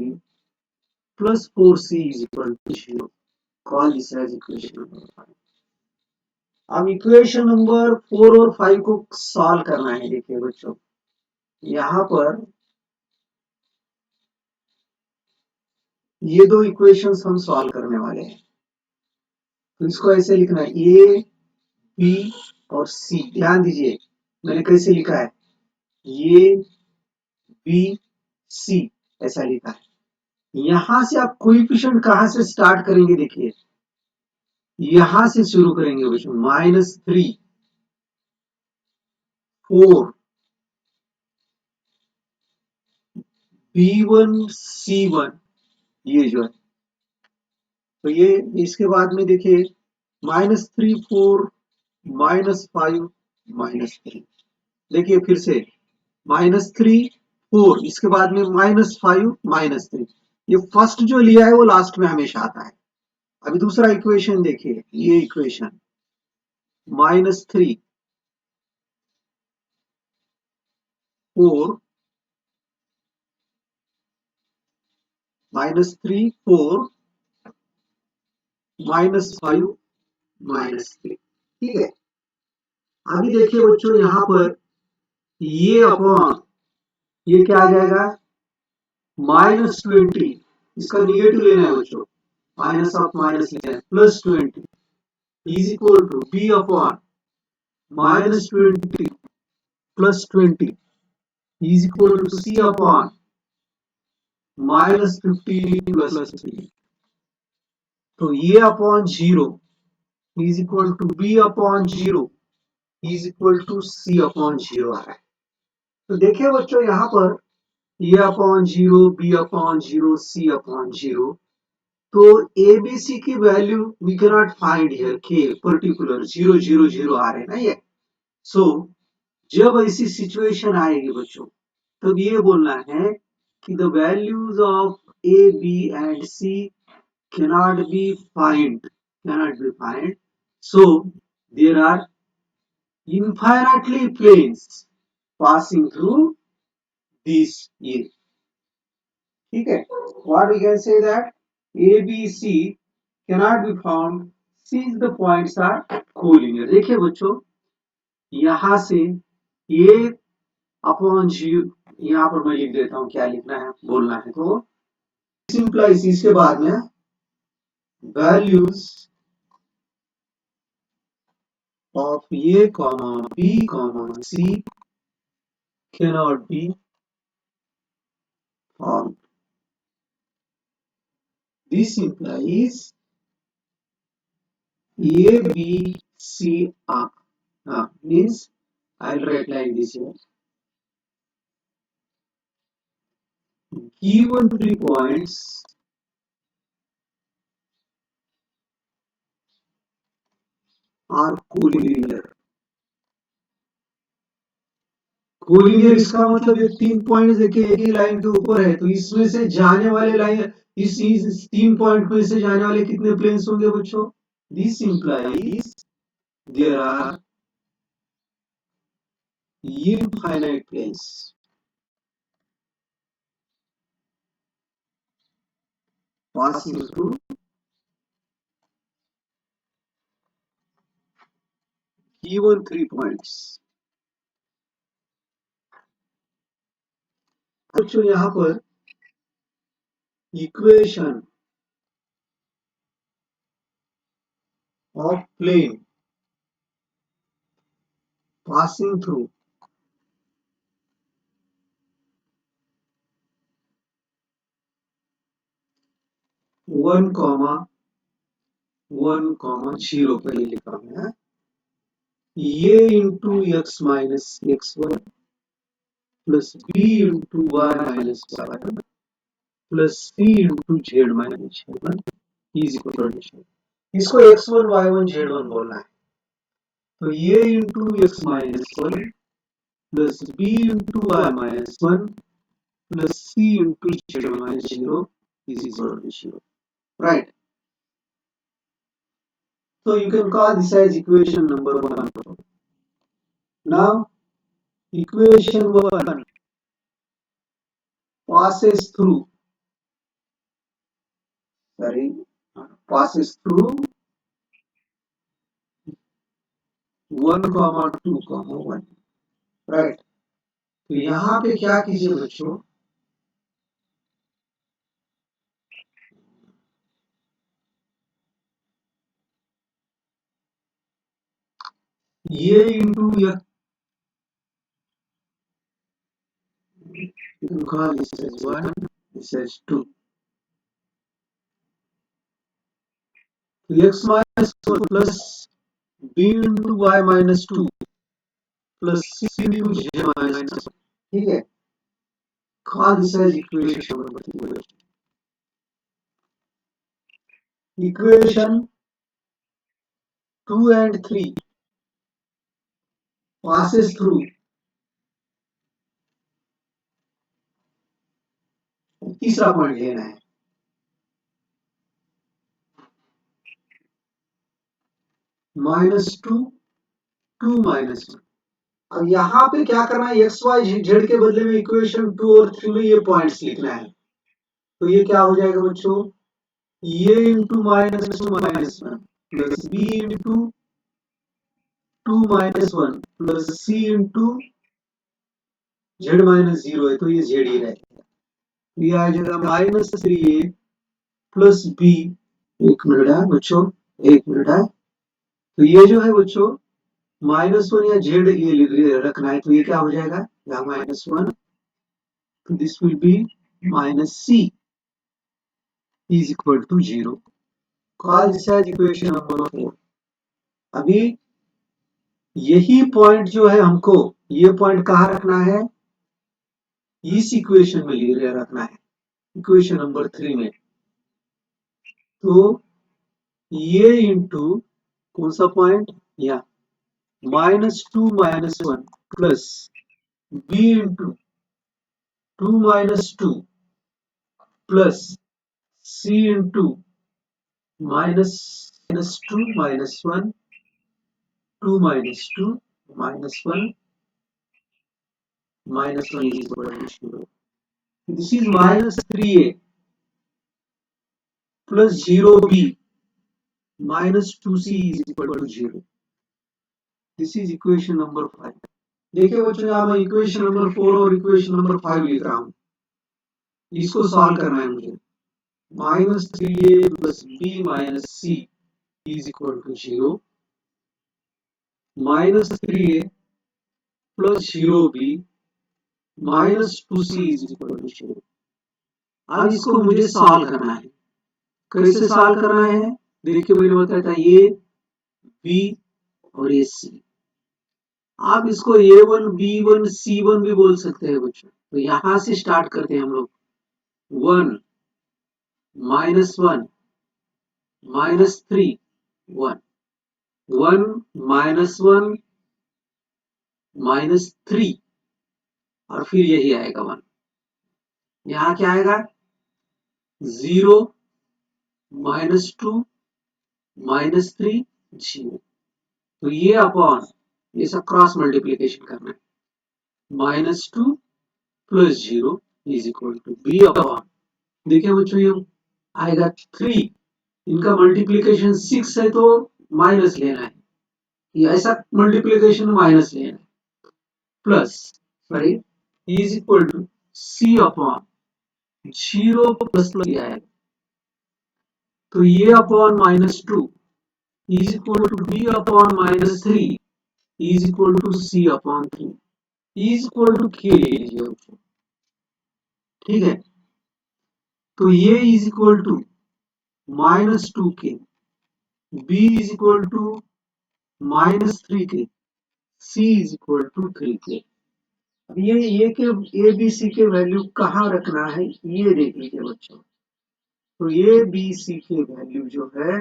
plus 4c is equal to 0। Call this as equation number 5। अब इक्वेशन नंबर 4 और 5 को सॉल्व करना है। देखिए बच्चों, यहाँ पर ये दो इक्वेशंस हम सॉल्व करने वाले हैं, तो इसको ऐसे लिखना है, ए बी और सी। ध्यान दीजिए मैंने कैसे लिखा है, ए बी सी ऐसा लिखा है। यहां से आप कोएफिशिएंट कहां से स्टार्ट करेंगे, देखिए यहां से शुरू करेंगे बच्चों, -3 4 B1 C1, ये जो है, तो ये इसके बाद में देखिए -3 4 -5 -3। देखिए फिर से -3 4, इसके बाद में -5 -3। ये फर्स्ट जो लिया है वो लास्ट में हमेशा आता है। अभी दूसरा इक्वेशन देखिए, ये इक्वेशन -3 4 -3 4 -5 -3, ठीक है। अभी देखिए बच्चों यहाँ पर ये अपॉन ये क्या आ जाएगा, -20, इसका निगेटिव लेना है बच्चों, माइनस ऑफ माइनस लेना है, +20 is equal to b upon -20 +20 is equal to c upon -15 +3। तो ये upon 0 is equal to b upon 0 is equal to c upon 0 आ रहा है। तो देखिए बच्चों यहाँ पर ये upon 0 b upon 0 c upon 0, तो ABC की value we can not find here के पर्टिकुलर 0 0 0 आ रहे ना ये। सो जब ऐसी सिचुएशन आएगी बच्चों, तब ये बोलना है कि the values of A, B and C cannot be find. So there are infinitely planes passing through this A. ठीक है, what we can say that A, B, C cannot be found since the points are collinear। देखिए बच्चों, यहां से ये upon जी, यहाँ पर मैं लिख देता हूं क्या लिखना है बोलना है। तो सिंपलाइज इसके बाद में values of A, B, C cannot be found। This implies A, B, C are means I'll write like this here. Given 3 points are collinear। Collinear इसका मतलब ये 3 पॉइंट देखिए एक ही लाइन के ऊपर है, तो इसमें से जाने वाले लाइन इस 3 पॉइंट में से जाने वाले कितने प्लेन्स होंगे बच्चों? This implies there are infinite planes passing through given 3 points। बच्चों यहाँ पर equation of plane passing through 1,1,0 पहले लिखा है ये into x minus x1 plus b into y minus y1 plus c into z minus z1 is equal to, इसको x1 y1 z1 बोलना है। तो ये into x minus 1 plus b into y minus 1 plus c into z minus 0 is equal to 0। Right, so you can call this as equation number 1। now equation 1 passes through passes through 1,2,1। Right, तो यहाँ पे क्या कीजिए बच्चों, ये into या you can call this as 1, this as 2। तो x minus 1 plus b into y minus 2 plus c into z minus 1। ठीक है, call this as equation number 2। equation 2 and 3 passes through, तीसरा पॉइंट लेना है, -2 2 -1। अब यहाँ पे क्या करना है, एक्स वाई जेड के बदले में इक्वेशन 2 और 3 में ये पॉइंट्स लिखना है। तो ये क्या हो जाएगा बच्चों, ये into -2 -1 plus b into 2 -1 plus c into z minus 0 है, तो ये जेड ही रहेगा। ये आ जाएगा -3a प्लस बी। एक मिनट है बच्चों, एक मिनट है। तो ये जो है बच्चों -1 या जेड ये रखना है, तो ये क्या हो जाएगा, या -1, तो this will be minus c is equal to 0। Call this as equation number 4। अभी यही पॉइंट जो है हमको, ये पॉइंट कहाँ रखना है, इस इक्वेशन में रखना है, इक्वेशन नंबर 3 में। तो ये इंटू कौन सा पॉइंट, या -2 - 1 plus b into 2 - 2 plus c into -2 - 1 2 - 2 -1 -1 is equal to 0. This is -3a plus 0b minus 2c is equal to 0. This is equation number 5. देखिए बच्चों, यहाँ मैं इक्वेशन नंबर 4 और इक्वेशन नंबर 5 लिख रहा हूँ। इसको सॉल्व करना है मुझे। -3a plus b minus c is equal to 0. -3a plus 0b minus 2c is equal to 0. अब इसको मुझे सॉल्व करना है। कैसे सॉल्व करना है? देखिए मैंने बताया था ये बी और ये सी। आप इसको A1 B1 C1 भी बोल सकते हैं बच्चों। तो यहां से स्टार्ट करते हैं हम लोग। 1 -1 -3 1 1 -1 -3 और फिर यही आएगा 1। यहाँ क्या आएगा? 0 -2 -3 0। तो ये अपॉन ये सब क्रॉस मल्टीप्लीकेशन करना है। -2 + 0 is equal to b upon, देखिए बच्चों ये आएगा 3। इनका मल्टीप्लीकेशन 6 है तो माइनस लेना है, ये ऐसा मल्टीप्लीकेशन माइनस लेना है, plus sorry is equal to c upon 0 plus लिया है तो ये upon -2 is equal to b upon -3 is equal to c upon 3 is equal to k ले लीजिए। ठीक है, तो ये is equal to -2k, b is equal to -3k, c is equal to 3k। अब ये के ए बी सी के वैल्यू कहाँ रखना है ये देख लीजिए बच्चों। तो ए बी सी के वैल्यू जो है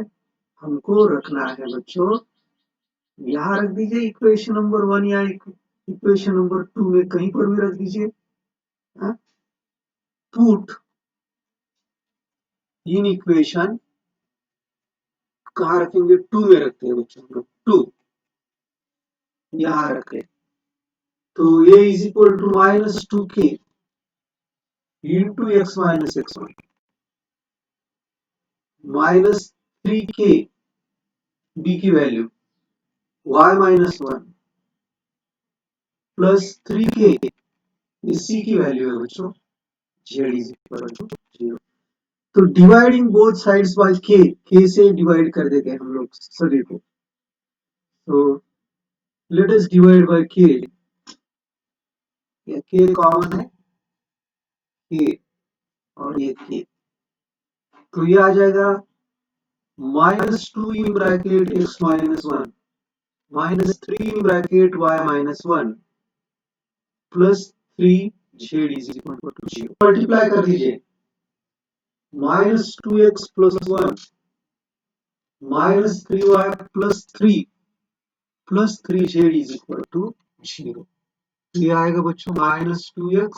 हमको रखना है बच्चों, यहाँ रख दीजिए इक्वेशन नंबर 1 या इक्वेशन नंबर 2 में कहीं पर भी रख दीजिए। पुट इन इक्वेशन कहाँ रखेंगे? 2 में रखते हैं बच्चों हम लोग। 2 यहाँ रखें तो ये is equal to -2k into x - x1 -3k b की value y - 1 plus 3k c की वैल्यू है बच्चों z इज इक्वल टू 0। तो dividing both sides by k से डिवाइड कर देते हैं हम लोग सभी को। तो let us divide by k, ये k कॉमन है k और ये k, तो ये आ जाएगा -2 in bracket x - 1 -3 in bracket y - 1 plus 3z is equal to 0। Multiply कर दीजिए, -2x + 1 -3y + 3 plus 3z is equal to 0। ये आएगा बच्चों -2x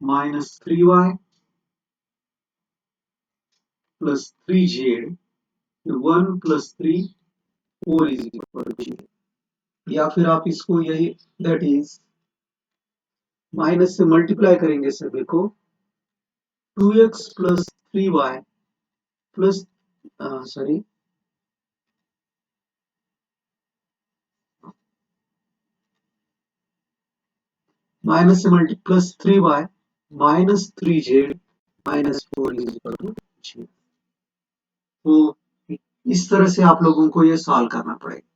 -3y + 3z 1 + 3 4 is equal to 0। या फिर आप इसको यही दैट इज माइनस से मल्टीप्लाई करेंगे सभी को, 2x + 3y plus sorry minus से multi plus 3y -3z -4 is equal to 0। तो इस तरह से आप लोगों को ये सॉल्व करना पड़ेगा।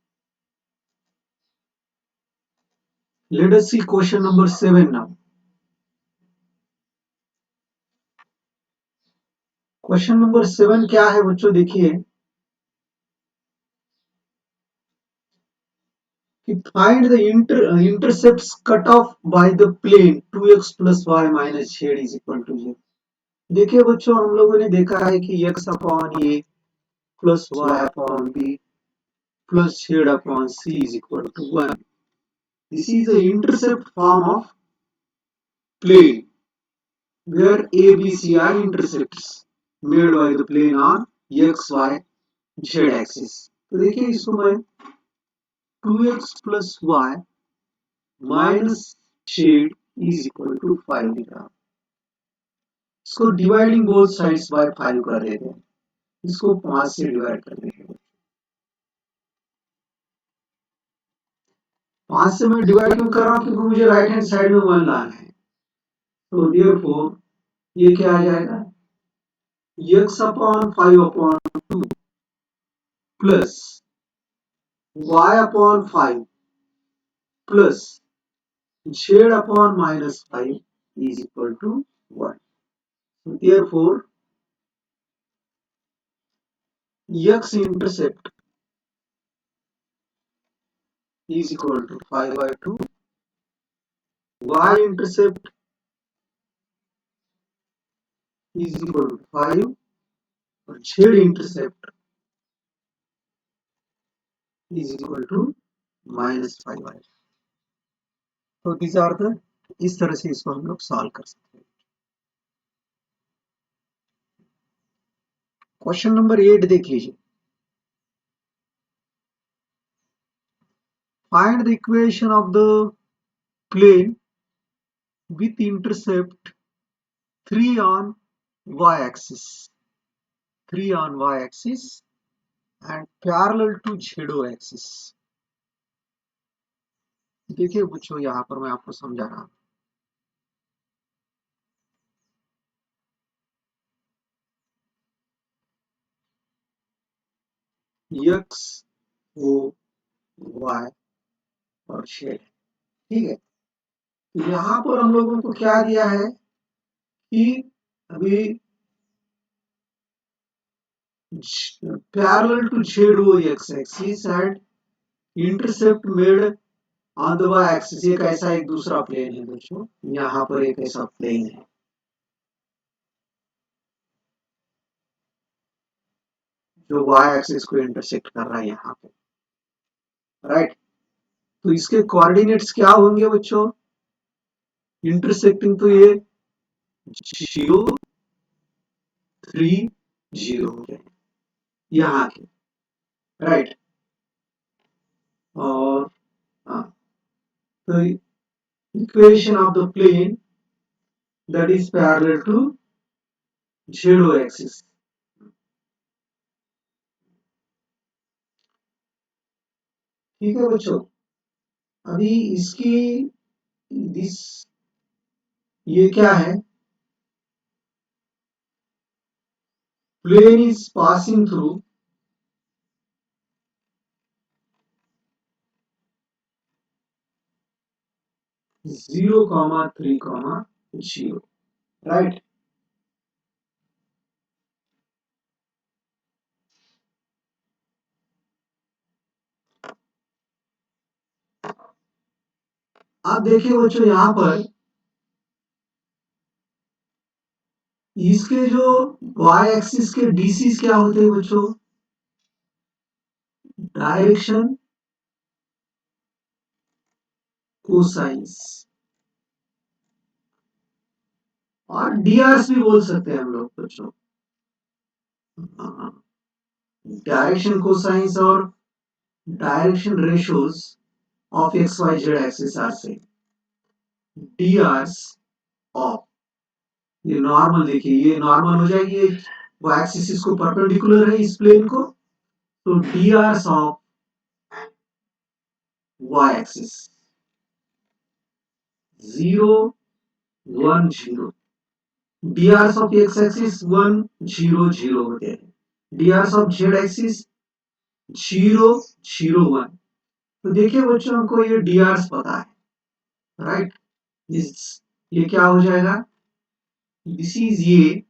Let us see question number 7 now. Question number 7 क्या है बच्चों? देखिए कि find the intercepts cut off by the plane 2x + y - z is equal to 0। देखिए बच्चों, हम लोगों ने देखा है कि x अपॉन ये plus y upon b plus z upon c is equal to 1. This is the intercept form of plane where a, b, c are intercepts made by the plane on x, y, z axis. तो देखिए इसको मैं 2x plus y minus z is equal to 5 लिख रहा हूँ. इसको dividing both sides bye 5 कर देते हैं. इसको 5 से डिवाइड कर देंगे. 5 से मैं डिवाइड क्यों कर रहा हूँ? क्योंकि मुझे राइट हैंड साइड में 1 लाना है. तो देयरफॉर ये क्या आ जाएगा? x upon 5 upon 2 plus y upon 5 plus z upon minus 5 is equal to 1. So therefore x intercept is equal to 5 by 2, y intercept is equal to 5, और z intercept is equal to minus 5 by 2. तो these are the, इस तरह से इसको हम लोग solve कर सकते हैं. क्वेश्चन नंबर 8 देख लीजिए. Find the equation of the plane with intercept 3 on y-axis, 3 on y-axis and parallel to z-axis. देखिए बच्चों, यहाँ पर मैं आपको समझा रहा हूँ. x, o, y और z. ठीक है. यहाँ पर हम लोगों को क्या दिया है कि अभी parallel to z axis and intercept made on the y axis. एक ऐसा एक दूसरा प्लेन है बच्चों. यहाँ पर एक ऐसा प्लेन है जो y एक्सिस को इंटरसेक्ट कर रहा है यहाँ पे. राइट. तो इसके कोऑर्डिनेट्स क्या होंगे बच्चों? इंटरसेक्टिंग तो ये 0 3 0 हो गए यहाँ के. राइट. और तो equation of the plane that is parallel to z axis. ठीक है बच्चों. अभी इसकी दिस ये क्या है? plane is passing through zero comma 3 comma 0. Right. आप देखिए बच्चों, यहाँ पर इसके जो y एक्सिस के डीसीज क्या होते हैं बच्चों? डायरेक्शन कोसाइंस और डीआरस भी बोल सकते हैं हम लोग बच्चों. डायरेक्शन कोसाइंस और direction ratios of x Y z axis are same. DRs of, ये नॉर्मल देखिए, ये नॉर्मल हो जाएगी. ये वो एक्सिस इसको परपेंडिकुलर है इस प्लेन को. तो DRs of y axis 0 1 0. DRs of x axis 1 0 0 होते हैं. DRs of z axis 0 0 1. तो देखिए बच्चों, हमको ये डीआरस पता है. राइट. ये क्या हो जाएगा? दिस इज ए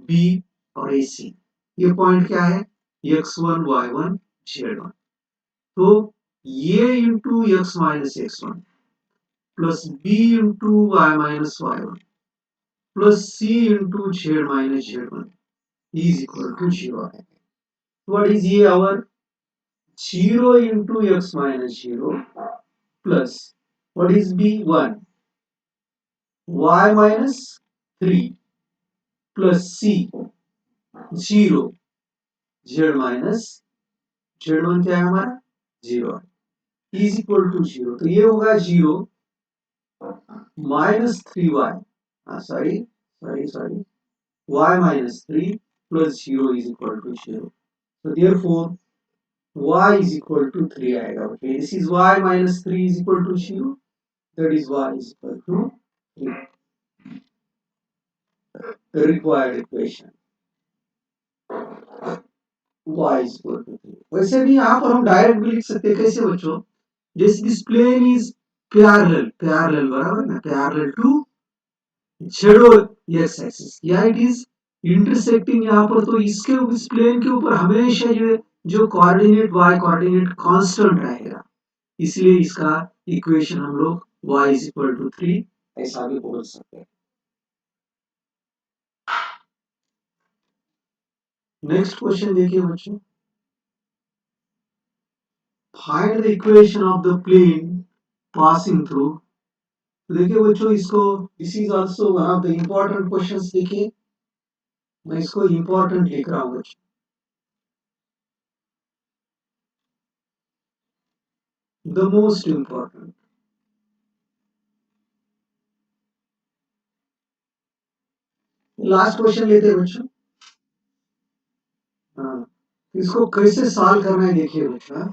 बी और ए सी. ये पॉइंट क्या है? x1 y1 z1. तो ये into x minus x1 plus b into y minus y1 plus c into z minus z1 is equal to 0 है. What is ये our 0 into x minus 0 plus what is b 1 y minus 3 plus c 0 z minus z1 क्या है हमारा 0 is equal to 0 तो ये होगा 0 minus 3y sorry y minus 3 plus 0 is equal to 0 so therefore y is equal to 3 आएगा okay this is y minus 3 is equal to 0 that is y is equal to 3 the required equation y is equal to 3 वैसे भी यहाँ पर हम direct भी लिख सकते हैं कैसे बच्चों जैसे दिस प्लेन इज पैरेलल बराबर ना parallel to z x axis या इट इज इंटरसेक्टिंग यहाँ पर तो इसके इस प्लेन के ऊपर हमेशा ये जो कोऑर्डिनेट y कोऑर्डिनेट कांस्टेंट रहेगा इसलिए इसका इक्वेशन हम लोग y इज इक्वल टू 3 ऐसा भी बोल सकते हैं नेक्स्ट क्वेश्चन देखिए बच्चों find the equation of the plane passing through तो देखिए बच्चों इसको this is also one of the important questions देखिए मैं इसको इंपॉर्टेंट लिख रहा हूँ बच्चों the most important last question लेते हैं बच्चों हाँ इसको कैसे सॉल्व करना है देखिए बच्चों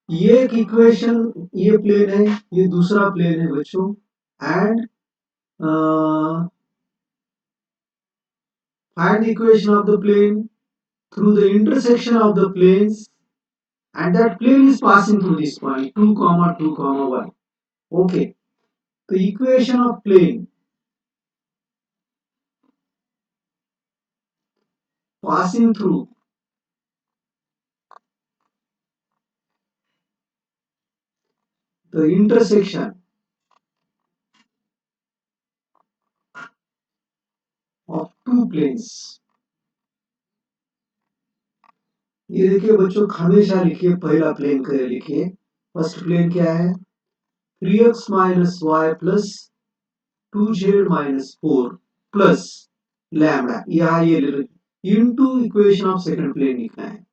ये एक इक्वेशन ये प्लेन है ये दूसरा प्लेन है बच्चों and find the equation of the plane through the intersection of the planes and that plane is passing through this point 2 comma 2 comma 1 okay the equation of plane passing through the intersection of two planes ये देखिए बच्चों हमेशा लिखिए पहला plane करे लिखिए first plane क्या है 3x minus y plus 2z minus 4 plus lambda यहाँ ये into equation of second plane लिखना है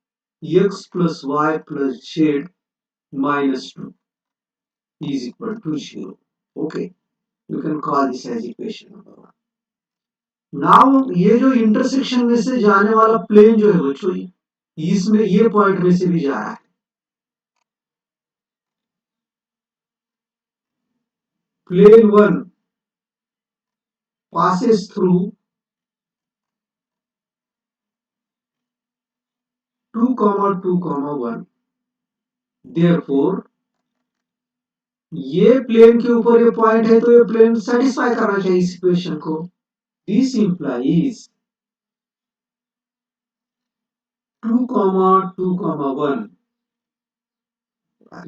x plus y plus z minus 2 is equal to 0 okay you can call this as equation number 1 now ये जो intersection में से जाने वाला प्लेन जो है बच्चों इसमें ये पॉइंट में से भी जा रहा है plane 1 passes through 2 comma 2 comma 1 therefore ये प्लेन के ऊपर ये पॉइंट है तो ये प्लेन सेटिस्फाई करना चाहिए इस इक्वेशन को दिस इंप्लाइज 2 comma 2 comma 1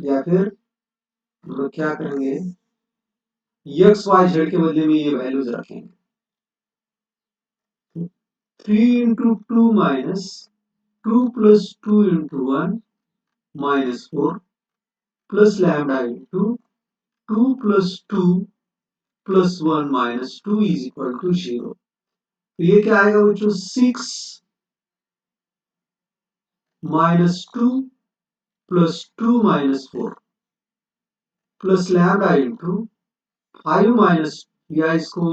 या फिर हम लोग क्या करेंगे एक्स वाई जेड के बदले में ये वैल्यूज रखेंगे 3 into 2 minus 2 plus 2 into 1 minus 4 plus lambda into 2 plus 2 plus 1 minus 2 is equal to 0 तो ये क्या आएगा बच्चों 6 minus 2 plus 2 minus 4 plus lambda into 5 minus या इसको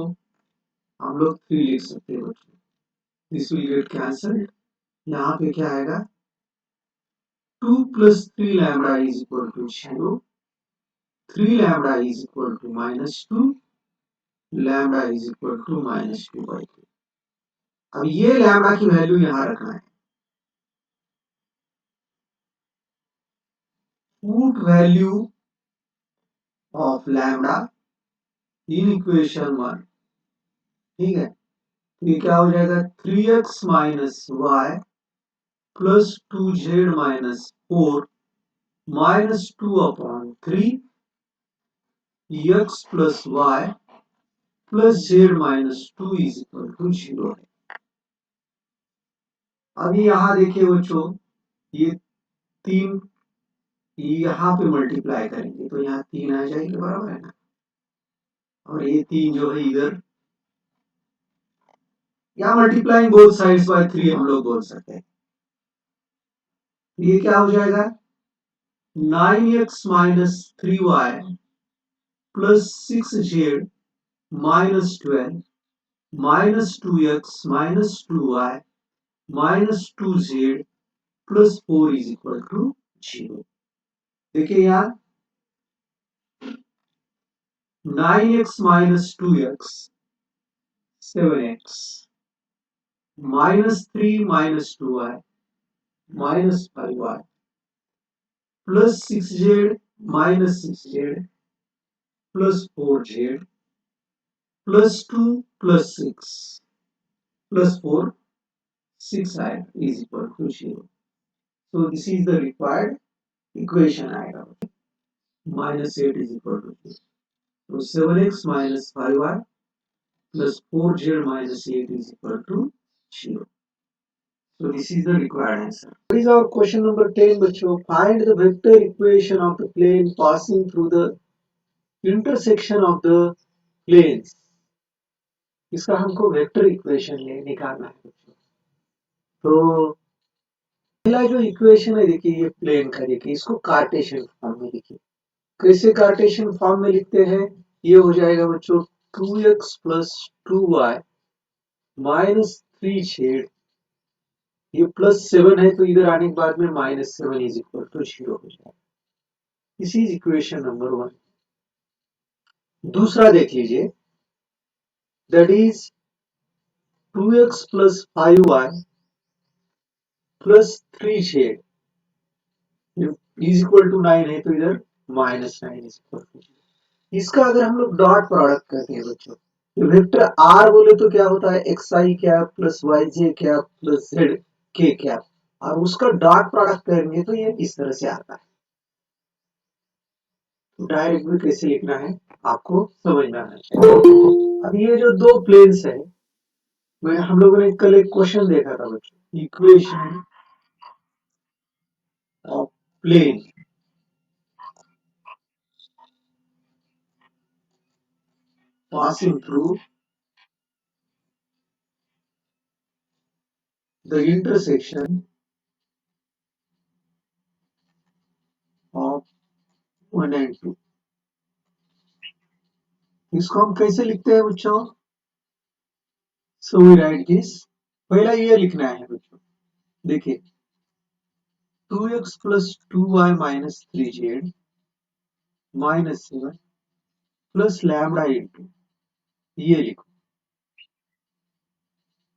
हम लोग 3 लिख सकते हैं बच्चों दिस विल गेट कैंसल्ड यहाँ पे क्या आएगा 2 plus 3 lambda is equal to 0 3 lambda is equal to minus 2 lambda is equal to minus 2 by 2 अब ये लैम्बडा की वैल्यू यहाँ रखना है put value of lambda in equation 1 ठीक है तो ये क्या हो जाएगा 3x minus y plus 2z minus 4 minus 2 upon 3 x plus y plus z minus 2 is equal to 0 अभी यहाँ देखिए बच्चों, ये 3 यहाँ पे मल्टीप्लाई करेंगे तो यहाँ 3 आ जाएंगे, बराबर है ना। और ये 3 जो है इधर, यहाँ मल्टीप्लाइंग बोथ साइड्स बाय 3 हम लोग बोल सकते हैं। ये क्या हो जाएगा, 9x minus 3y plus 6z minus 12 minus 2x minus 2y minus 2z plus 4 is equal to 0। देखिए यहाँ 9x minus 2x 7x minus 3 minus 2y minus 5y plus 6z minus 6z plus 4z plus 2 plus 6 plus 4 6i is equal to 0. So this is the required equation आएगा, minus 8 is equal to 0. So 7x minus 5y plus 4z minus 8 is equal to 0. So this is the required answer. What is our question number 10 बच्चों? Find the vector equation of the plane passing through the intersection of the planes. इसका हमको vector equation निकालना है बच्चों। तो पहला जो equation है देखिए, ये प्लेन का देखिए, इसको कार्टेशियन फॉर्म में लिखिए। कैसे कार्टेशियन फॉर्म में लिखते हैं, ये हो जाएगा बच्चों 2x plus 2y minus 3z, ये प्लस 7 है तो इधर आने के बाद में माइनस 7 इज इक्वल टू 0 हो जाएगा। This is equation number 1। दूसरा देख लीजिए, that is 2x plus 5y plus 3z is equal to 9 है तो इधर माइनस 9 इज इक्वल टू 0। इसका अगर हम लोग डॉट प्रोडक्ट करते हैं बच्चों, तो वेक्टर आर बोले तो क्या होता है, एक्स आई कैप प्लस वाई जे कैप प्लस जेड के कैप, और उसका डॉट प्रोडक्ट करेंगे तो ये इस तरह से आता है। तो डायरेक्ट में कैसे लिखना है आपको समझ में आना चाहिए। अब ये जो दो प्लेन्स है, मैं हम लोगों ने कल एक क्वेश्चन देखा था बच्चों, equation of plane passing through the intersection of 1 and 2। इसको हम कैसे लिखते हैं बच्चों, सो वी राइट दिस। पहला ये लिखना है बच्चों, देखिए 2x plus 2y minus 3z minus 7 plus lambda into, ये लिखो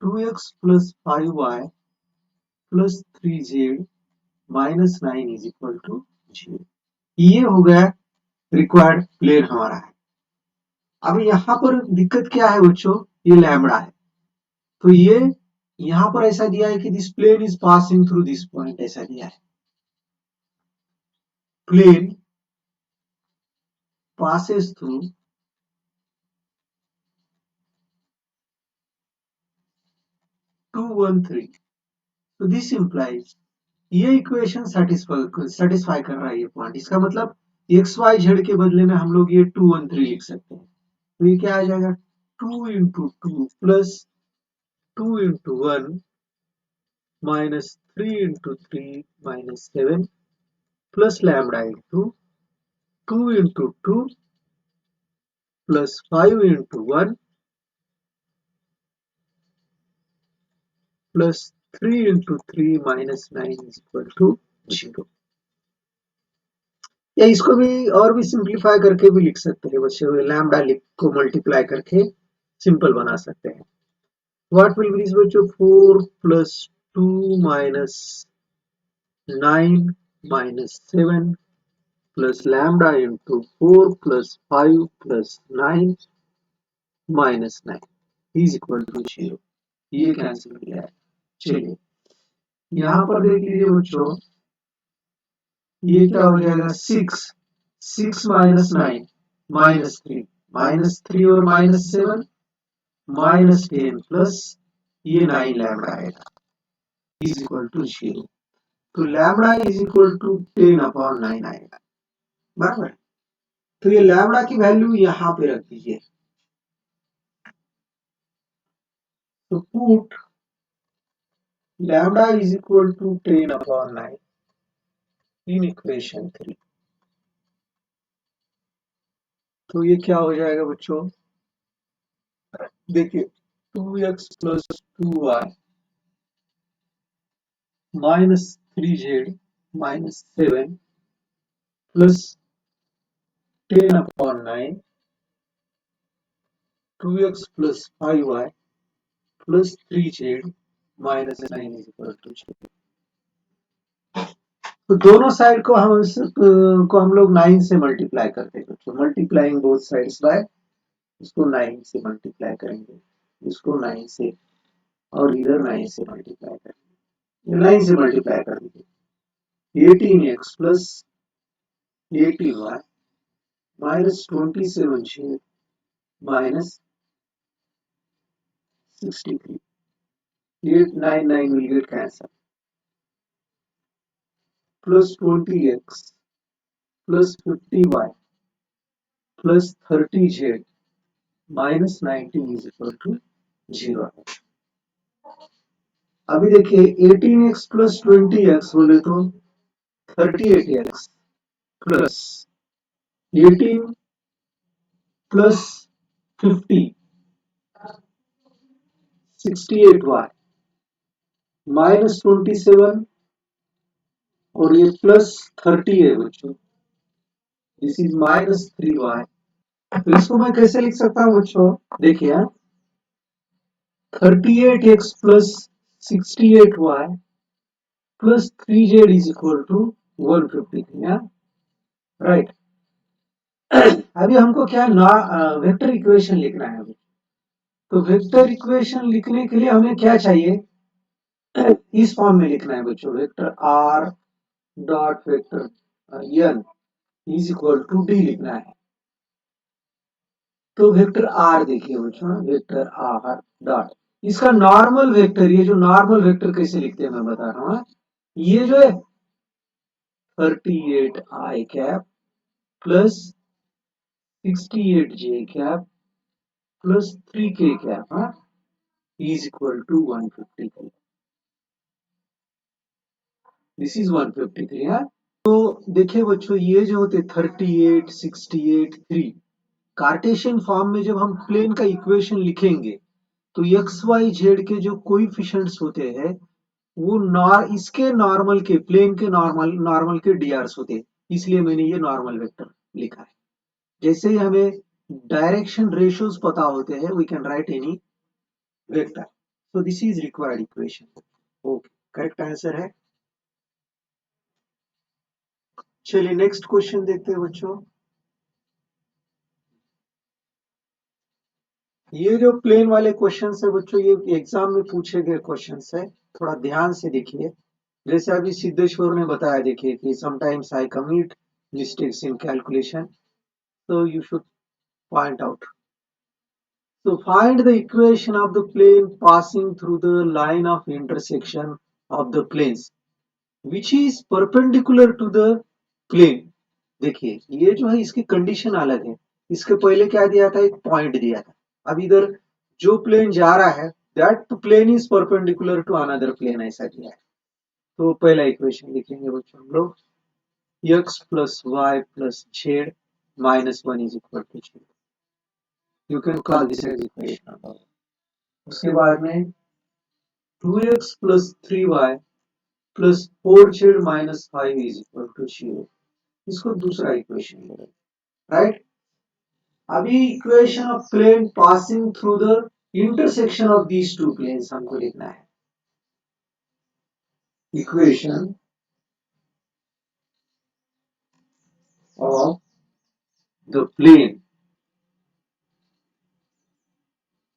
2x plus 5y plus 3z minus 9 is equal to 0। ये हो गया रिक्वायर्ड प्लेन हमारा है। अब यहाँ पर दिक्कत क्या है बच्चों, ये लैम्बडा है, तो ये यहाँ पर ऐसा दिया है कि this plane is passing through this point, ऐसा दिया है, प्लेन passes through 213। तो दिस implies ये इक्वेशन सेटिस्फाई कर रहा है ये पॉइंट, इसका मतलब एक्स वाई जेड के बदले में हम लोग ये 213 लिख सकते हैं। तो ये क्या आ जाएगा, 2 into 2 plus 2 into 1 minus 3 into 3 minus 7 plus lambda into 2 into 2 plus 5 into 1 plus 3 into 3 minus 9 is equal to 0। या इसको भी और भी सिंप्लीफाई करके भी लिख सकते हैं बच्चे, लैम्बडा को मल्टीप्लाई करके सिंपल बना सकते हैं। व्हाट विल बी दिस बच्चों, 4 plus 2 minus 9 minus 7 plus lambda into 4 plus 5 plus 9 minus 9 is equal to 0। ये कैंसिल हो गया है। चलिए यहाँ पर देख लीजिए बच्चों, ये क्या हो जाएगा, 6 माइनस 9 माइनस 3 और माइनस 7 माइनस 10 प्लस ये 9 लैम्बडा आएगा। Is equal to 0। तो लैम्बडा इज इक्वल टू 10/9 आएगा, बराबर। तो ये लैम्बडा की वैल्यू यहाँ पे रख दीजिए। तो put lambda is equal to 10/9 in equation 3। तो ये क्या हो जाएगा बच्चों, देखिए 2x plus 2y minus 3z minus 7 plus 10/9 2x plus 5y plus 3z minus 9 is equal to 0। तो दोनों साइड को हम लोग 9 से मल्टीप्लाई करते हैं बच्चों, मल्टीप्लाइंग बोथ साइड्स बाय, इसको 9 से मल्टीप्लाई करेंगे, इसको 9 से, और इधर 9 से मल्टीप्लाई करेंगे, 9 से मल्टीप्लाई कर दीजिए। 18x plus 18y minus 27z minus 63, 8 9 will get cancelled, plus 20x plus 50y plus 30z minus 90 is equal to 0 है। अभी देखिए 18x प्लस 20x बोले तो 38x plus 18 plus 50 68y minus 27 और ये प्लस 30 है बच्चों, दिस इज माइनस 3y। तो इसको मैं कैसे लिख सकता हूँ बच्चों, देखिए 38x plus 68y plus 3z is equal to 153, right. अभी हमको क्या वेक्टर इक्वेशन लिखना है। तो वेक्टर इक्वेशन लिखने के लिए हमें क्या चाहिए, इस फॉर्म में लिखना है बच्चों, vector r dot vector n is equal to d लिखना है। तो वेक्टर r देखिए बच्चों, वेक्टर r डॉट, इसका नॉर्मल वेक्टर, ये जो नॉर्मल वेक्टर कैसे लिखते हैं मैं बता रहा हूँ। ये जो है 38i cap plus 68j cap plus 3k cap is equal to 153। This is 153 है। तो देखिए बच्चों, ये जो होते 38 68 3 कार्टेशियन फॉर्म में जब हम प्लेन का इक्वेशन लिखेंगे तो एक्स वाई जेड के जो कोइफिशिएंट्स होते हैं वो इसके नॉर्मल के, प्लेन के नॉर्मल के डीआरस होते हैं, इसलिए मैंने ये नॉर्मल वेक्टर लिखा है। जैसे ही हमें डायरेक्शन रेशियोज पता होते हैं we can write any vector. So this is required equation. Okay, correct answer है। चलिए नेक्स्ट क्वेश्चन देखते हैं बच्चों। ये जो प्लेन वाले क्वेश्चन है बच्चों, ये एग्जाम में पूछे गए क्वेश्चन है, थोड़ा ध्यान से देखिए। जैसे अभी सिद्धेश्वर ने बताया, देखिए कि sometimes I commit mistakes in calculation, so you should point out. So find the equation of the plane passing through the line of intersection of the planes which is perpendicular to the plane। देखिए ये जो है इसकी condition अलग है, इसके पहले क्या दिया था, एक पॉइंट दिया था। अब इधर जो प्लेन जा रहा है that plane is perpendicular to another plane, ऐसा दिया है। तो पहला इक्वेशन लिखेंगे बच्चों हम लोग, x plus y plus z minus 1 is equal to 0। You can call this as equation. उसके बाद में 2x plus 3y plus 4z minus 5 is equal to 0, इसको दूसरा इक्वेशन ले, राइट। अभी equation of plane passing through the intersection of these two planes हमको लिखना है। Equation of the plane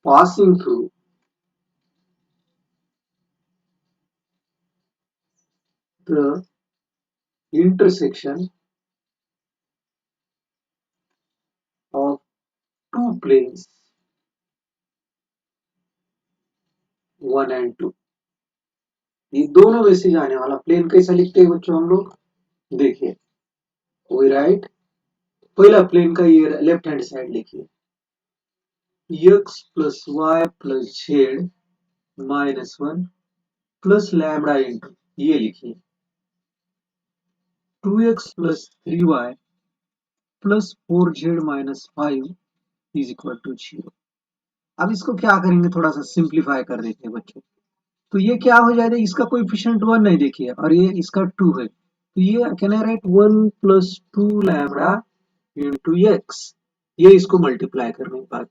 passing through the intersection of two planes 1 and 2। ये दोनों में से जाने वाला प्लेन कैसा लिखते हैं बच्चों हम लोग? देखिए, कोई राइट, पहला प्लेन का ये लेफ्ट हैंड साइड लिखिए, x plus y plus z minus one plus lambda into, ये लिखिए 2x plus 3y plus 4z minus 5 is equal to 0। अब इसको क्या करेंगे, थोड़ा सा सिंप्लीफाई कर देते हैं बच्चों। तो ये क्या हो जाएगा, इसका कोएफिशिएंट 1 नहीं देखिए, और ये इसका 2 है, तो ये can I write 1 plus 2 lambda into x, ये इसको मल्टीप्लाई करने के बाद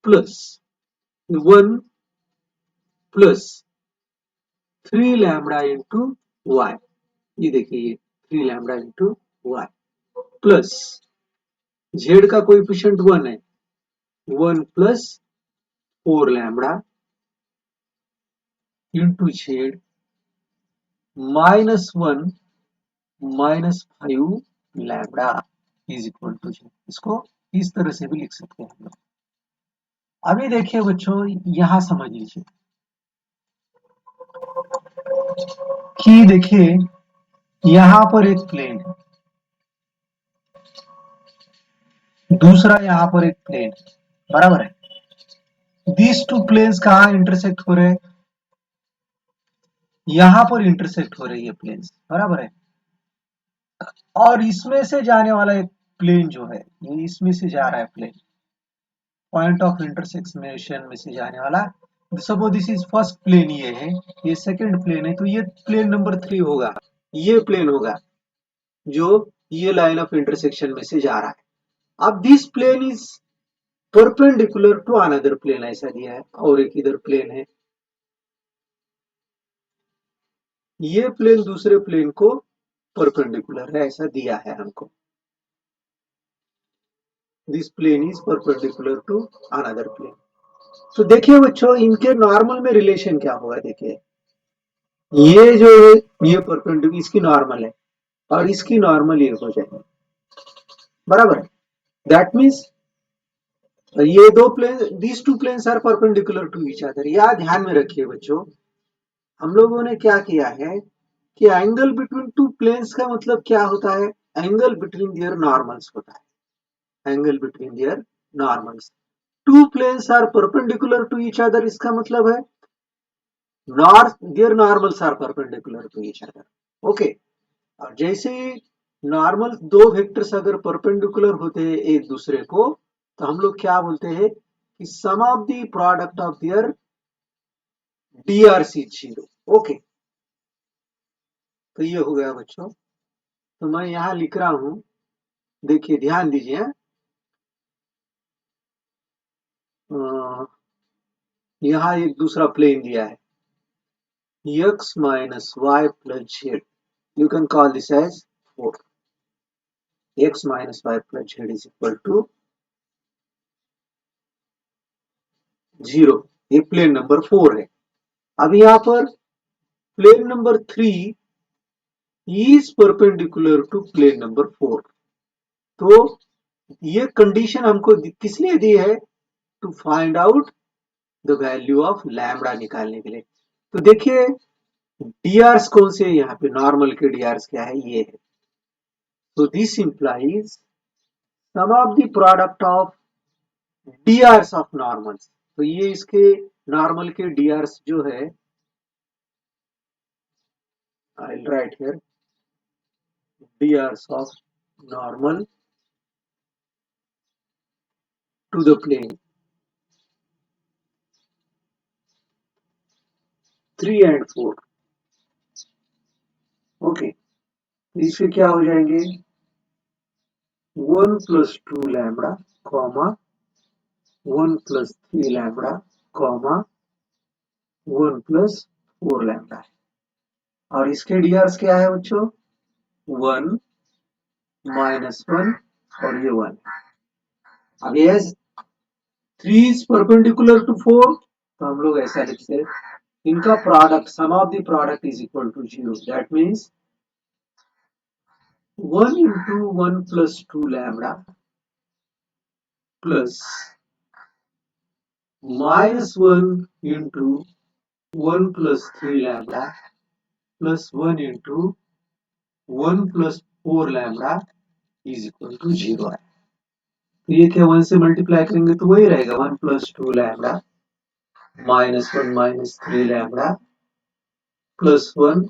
plus 1 plus 3 lambda into y, ये देखिए ये 3 lambda into y plus z का कोएफिशिएंट 1 है, 1 plus 4 lambda into z minus 1 minus 5 lambda is equal to z. इसको इस तरह से भी लिख सकते हैं हम लोग। अभी देखिए बच्चों, यहां समझ लीजिए कि देखिए यहां पर एक प्लेन है, दूसरा यहां पर एक प्लेन है, बराबर है। दीज टू प्लेन्स कहां इंटरसेक्ट हो रहे हैं? यहां पर इंटरसेक्ट हो रही है प्लेन्स, बराबर है। और इसमें से जाने वाला एक प्लेन जो है, ये इसमें से जा रहा है प्लेन, पॉइंट ऑफ इंटरसेक्शन में से जाने वाला। Suppose this is first plane, ये है, ये सेकंड प्लेन है, तो ये प्लेन नंबर 3 होगा, ये प्लेन होगा जो ये लाइन ऑफ इंटरसेक्शन में से जा रहा है। अब this plane is perpendicular to another plane, ऐसा दिया है, और एक इधर प्लेन है, ये प्लेन दूसरे प्लेन को परपेंडिकुलर है, ऐसा दिया है हमको। This plane is perpendicular to another plane. तो देखिए बच्चों, इनके नॉर्मल में रिलेशन क्या होगा, देखिए ये जो है ये परपेंडिकुलर इसकी नॉर्मल है, और इसकी नॉर्मल ये हो जाएगी, बराबर है। दैट मीन्स ये दो plane, these two planes are perpendicular to each other. यह ध्यान में रखिए बच्चों, हम लोगों ने क्या किया है कि एंगल बिटवीन टू प्लेन्स का मतलब क्या होता है, एंगल बिटवीन देयर नॉर्मल्स होता है, angle between their normals. Two planes are perpendicular to each other, इसका मतलब है नॉर्थ their normals are perpendicular to each other. Okay, और जैसे नॉर्मल दो वेक्टर्स अगर परपेंडिकुलर होते हैं एक दूसरे को, तो हम लोग क्या बोलते हैं कि sum of the product of their DRs 0। Okay, तो ये हो गया बच्चों। तो मैं यहां लिख रहा हूं, देखिए ध्यान दीजिए, यहां एक दूसरा प्लेन दिया है, x minus y plus z, you can call this as 4, x minus y plus z is equal to 0, ये प्लेन नंबर 4 है। अब यहां पर plane number 3 is perpendicular to plane number 4। तो ये कंडीशन हमको किस लिए दी है, to find out the value of lambda निकालने के लिए। तो देखिए डीआरस कौन से, यहाँ पे नॉर्मल के डीआरस क्या है, ये है। तो this implies sum of the product of DRs of normals, तो ये इसके नॉर्मल के डीआरस जो है, I will write here DRs of normal to the plane 3 and 4। Okay, इससे क्या हो जाएंगे, 1 plus 2 lambda comma 1 plus 3 lambda comma 1 plus 4 lambda, और इसके डीआरस क्या है बच्चों, 1 माइनस 1 और ये 1। अब ये 3 इज परपेंडिकुलर टू 4, तो हम लोग ऐसा लिखते हैं, इनका product sum of the product is equal to 0। That means 1 into 1 plus 2 lambda plus minus 1 into 1 plus 3 lambda plus 1 into 1 plus 4 lambda is equal to 0 है। तो ये क्या 1 से मल्टीप्लाई करेंगे तो वही रहेगा 1 plus 2 lambda minus 1 minus 3 lambda plus 1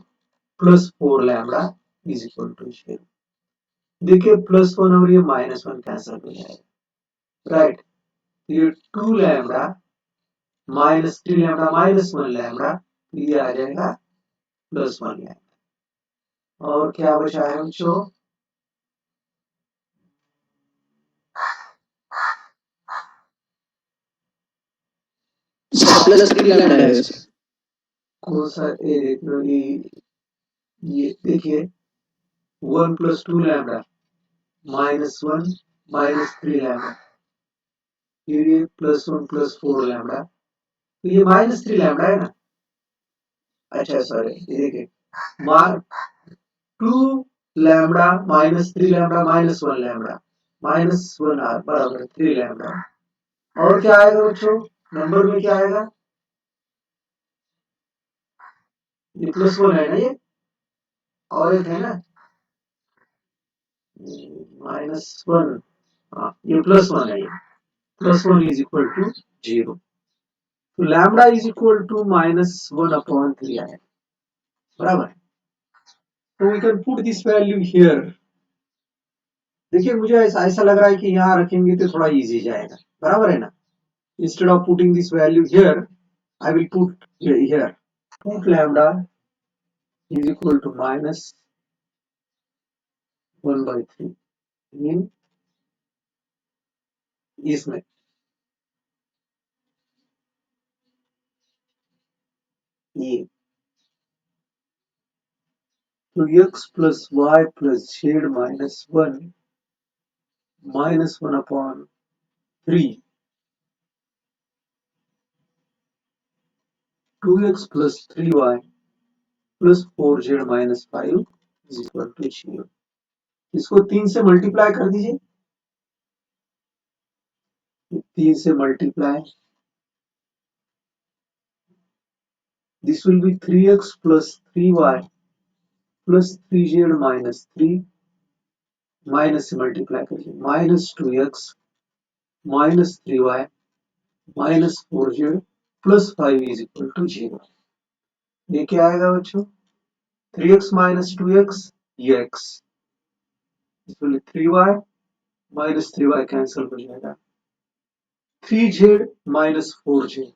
plus 4 lambda is equal to 0। देखिए प्लस 1 और ये माइनस 1 कैंसिल हो जाएगा, राइट। ये 2 lambda minus 3 lambda minus 1 lambda, ये आ जाएगा प्लस 1 लैम्बडा। और क्या बचा है बच्चों? प्लस 3 लैम्डा है सर। कौन सा? ये देखिए 1 plus 2 lambda minus 1 minus 3 lambda, फिर ये प्लस 1 प्लस 4 लैम्बडा, तो ये माइनस 3 लैम्बडा है ना। अच्छा सॉरी, ये देखिए 2 lambda minus 3 lambda minus 1 lambda minus 1 आर बराबर 3 लैम्बडा। और क्या आएगा बच्चों? नंबर में क्या आएगा? ये प्लस 1 है ना, ये और एक है ना माइनस 1। हाँ, ये प्लस 1 है, ये प्लस 1 इज इक्वल टू 0। तो lambda is equal to minus 1 upon 3 आएगा, बराबर। तो we can put this value here. देखिए मुझे ऐसा लग रहा है कि यहाँ रखेंगे तो थोड़ा इजी जाएगा, बराबर है ना। Instead of putting this value here, I will put here. Put lambda is equal to minus 1 by 3 in इसमें ये तो x plus y plus z minus 1 upon 3 2x plus 3y plus 4z minus 5 is equal to 0। इसको 3 से multiply कर दीजिए, 3 से multiply, this will be 3x plus 3y plus 3z minus 3 minus से multiply करिए minus 2x minus 3y minus 4z plus 5 is equal to 0। ये क्या आएगा बच्चों? 3x माइनस 2x, ये x, 3y minus 3y cancel हो जाएगा, 3z minus 4z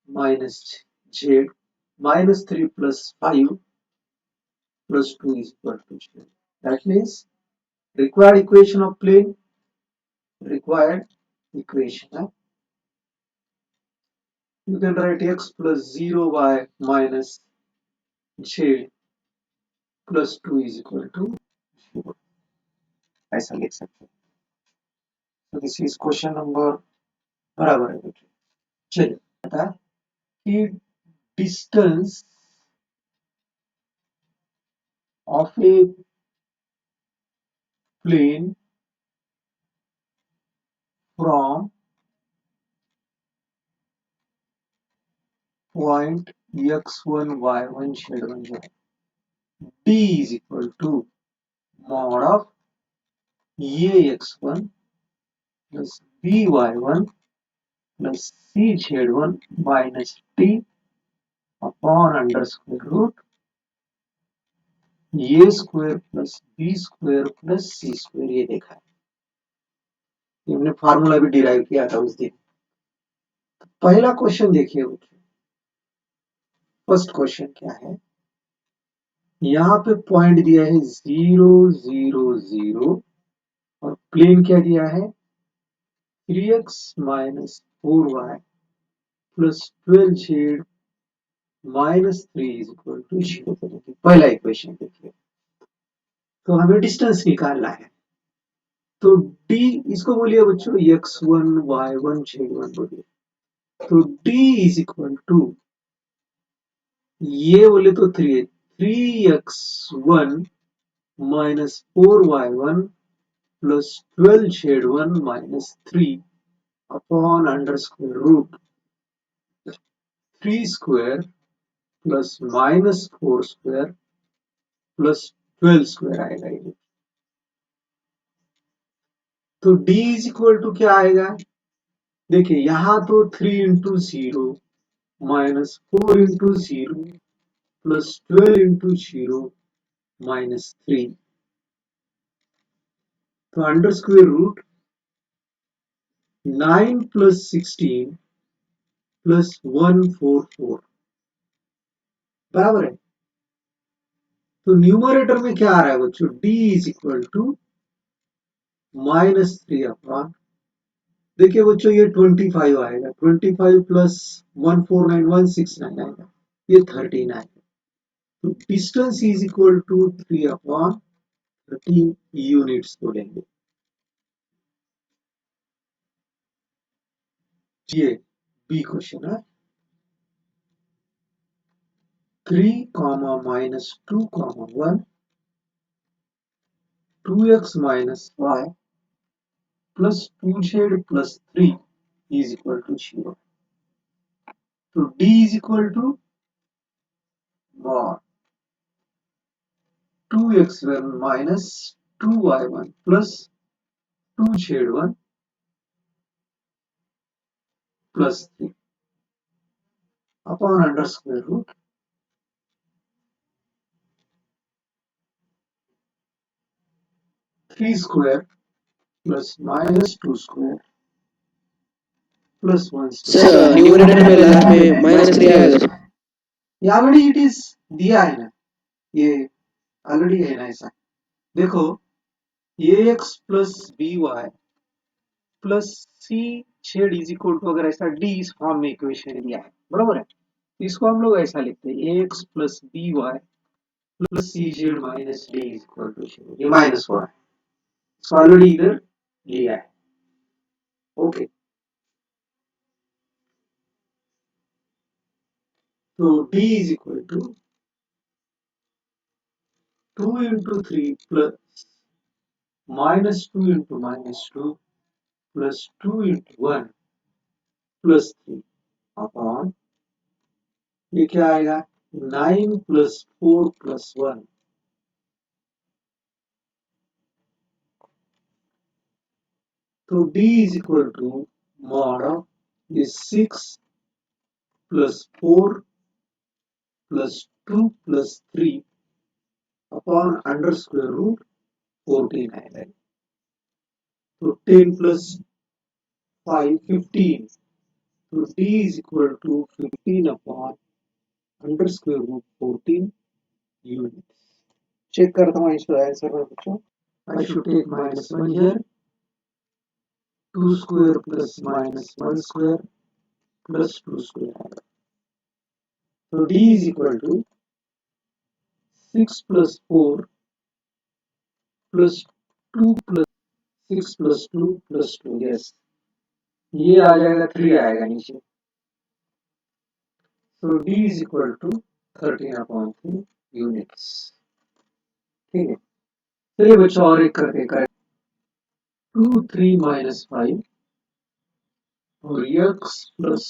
minus z minus 3 plus 5 plus 2 is equal to 0। That means required equation of plane, required equation, you can write x plus 0y minus z plus 2 is equal to 0, ऐसा लिख सकते हैं। तो this is question number, बराबर है बेटे। चलिए बता कि distance of a plane from point x1 y1 z1 d is equal to mod of a x1 plus b y1 plus c z1 minus t upon under square root a square plus b square plus c square, ये देखा है, हमने formula भी derive किया था उस दिन। पहला क्वेश्चन देखिए, फर्स्ट क्वेश्चन क्या है, यहाँ पे पॉइंट दिया है 0 0 0 और प्लेन क्या दिया है 3x minus 4y plus 12z minus 3 is equal to 0। पहला इक्वेशन देखिए, तो हमें डिस्टेंस निकालना है, तो d इसको बोलिए बच्चों x1 y1 z1 बोलिए, तो d इज इक्वल टू ये बोले तो 3x1 minus 4y1 plus 12z1 minus 3 upon under square root 3 square plus -4² plus 12² आएगा ये। तो d इज इक्वल टू क्या आएगा? देखिए यहां तो 3 इंटू 0 -4 इंटू 0 प्लस 12 इंटू 0 -3, तो under square root 9 plus 16 plus 144 बराबर है। तो न्यूमरेटर में क्या आ रहा है बच्चों? d is equal to -3 upon, देखिए बच्चों ये 25 आएगा, 25 प्लस 149 169 आएगा, ये 13 आएगा। तो distance is equal to 3 upon 13 units को लेंगे। ये बी क्वेश्चन है। 3 comma -2 comma 1 2x minus y plus 2z plus 3 is equal to 0. So d is equal to mod 2x1 minus 2y1 plus 2z1 plus 3 upon under square root 3 square plus minus 2 square plus 1 square. Sir numerator में last में -3 आएगा sir. ये already it is दिया है ना, ये already है ना ऐसा। देखो ax plus by plus c शेड इज इक्वल टू, अगर ऐसा डी इस फॉर्म में इक्वेशन दिया है बराबर है, इसको हम लोग ऐसा लिखते हैं ax plus b y plus c शेड minus d is equal to शेड, ये माइनस हुआ है, इसको ऑलरेडी इधर लिया है। ओके, तो d is equal to 2 into 3 plus -2 into -2 plus 2 into 1 plus 3 upon, ये क्या आएगा 9 प्लस 4 प्लस 1, तो d is equal to mod of is 6 plus 4 plus 2 plus 3 upon under square root 14 आएगा। तो 10 plus 5 15, तो d is equal to 15 upon under square root 14 units। Check करता हूँ इसका आंसर में बच्चों। I should take -1 here, 2 square plus -1 square plus 2 square आएगा। तो d is equal to 6 plus 4 plus 2 plus 6 plus 2 plus 2, yes, ये आ जाएगा 3 आएगा नीचे। So d is equal to 13/3 units। ठीक है, चलिए बच्चों और एक करके करें। 2 3 minus 5 और x plus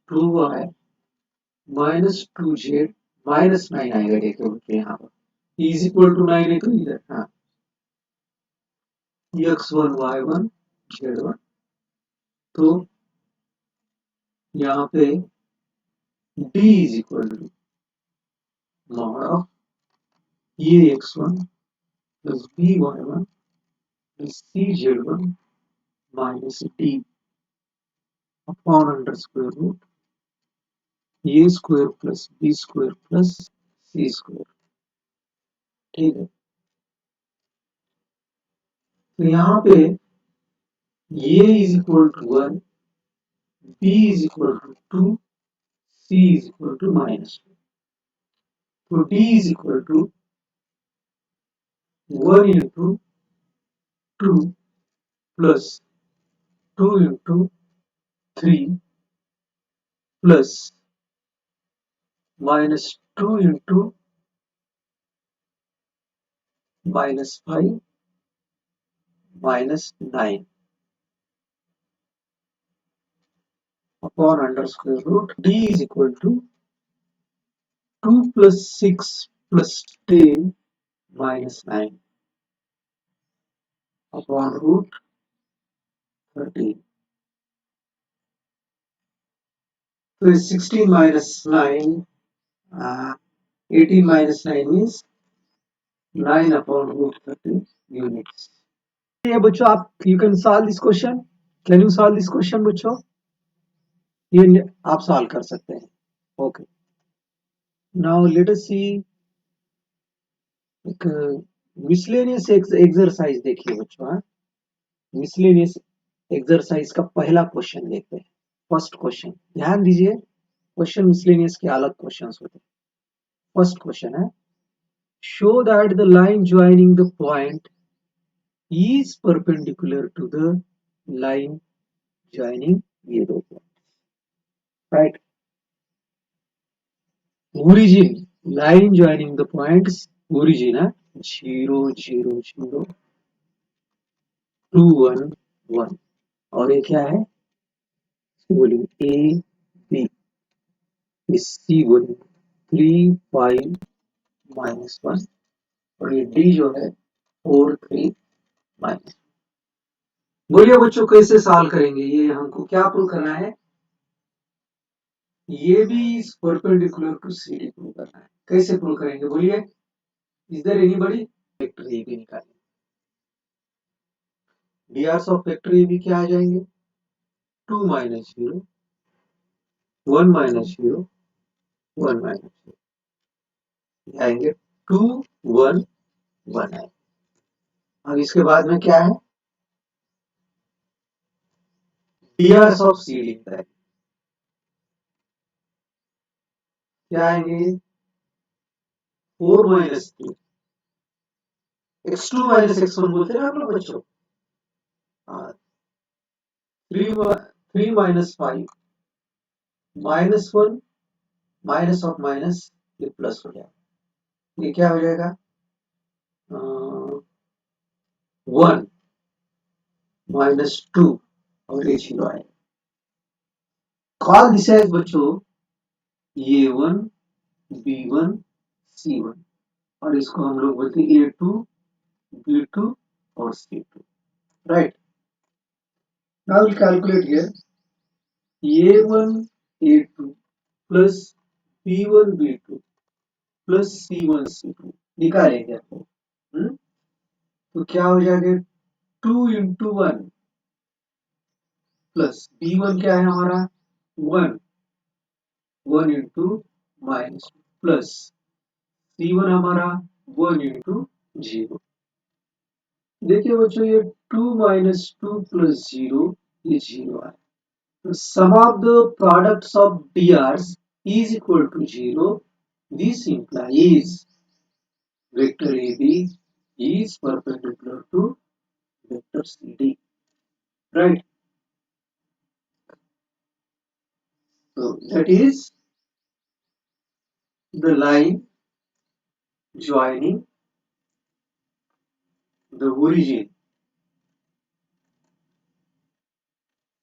2y minus 2z minus 9 आएगा। देखिए बच्चों यहाँ पर is equal to 9 है तो इधर, हाँ, x1 y1 z1, तो यहाँ पे d is equal to mod of ये x1 plus by1 plus cz1 minus d upon under square root a square plus b square plus c square। ठीक है, तो यहाँ पे a is equal to 1, b is equal to 2, c is equal to -2, तो d is equal to 1 into 2 plus 2 into 3 plus -2 into -5 -9 upon under square root d is equal to 2 plus 6 plus 10 minus 9 upon root 13. So it's 16 minus 9. 18 minus 9 means 9 upon root 13 units. Yeah, बच्चों आप you can solve this question. Can you solve this question बच्चों? ये आप solve कर सकते हैं. Okay. Now let us see एक miscellaneous exercise देखिए बच्चों. हाँ, मिसलेनियस एक्सरसाइज का पहला क्वेश्चन देखते हैं. फर्स्ट क्वेश्चन ध्यान दीजिए. क्वेश्चन मिसलेनियस के अलग क्वेश्चंस होते हैं. फर्स्ट क्वेश्चन है show that the line joining the point is perpendicular to the line joining ये दो points. Right? Origin line joining the points origin है 0 0 0 2 1 1 और ये क्या है बोलिए A B इस C बोलिए 3 5 minus 1 और ये D जो है 4 3 minus. बोलिए बच्चों कैसे सॉल्व करेंगे. ये हमको क्या प्रूव करना है. ये भी इस परपेंडिकुलर टू CD प्रूव करना है. कैसे प्रूव करेंगे बोलिए. Is there anybody. Vector a भी निकालेंगे. डीआरस ऑफ वेक्टर ए भी क्या आ जाएंगे 2 minus 0 1 minus 0 1 minus 0 आएंगे 2 1 1 आएंगे. अब इसके बाद में क्या है डीआरस ऑफ CD बताएंगे. क्या आएंगे 4 minus 3 x2 minus x1 बोलते हैं ना आप लोग बच्चों. 3 minus 5 minus 1 minus of minus ये प्लस हो जाएगा. ये क्या हो जाएगा 1 minus 2 और ये 0 आएगा. कॉल दिस एज बच्चों A1 B1 C1 और इसको हम लोग बोलते हैं A2 B2 और C2. Right. Now will calculate here A1 A2 plus B1 B2 plus C1 C2 निकालेंगे आपको. तो क्या हो जाएगा 2 into 1 प्लस B1 क्या है हमारा 1 1 into माइनस प्लस C1 हमारा 1 into 0. देखिए बच्चों ये 2 minus 2 plus 0 ये 0 है. तो sum of the products of DRs is equal to 0. This implies vector AB is perpendicular to vector CD. Right? So that is the line joining the origin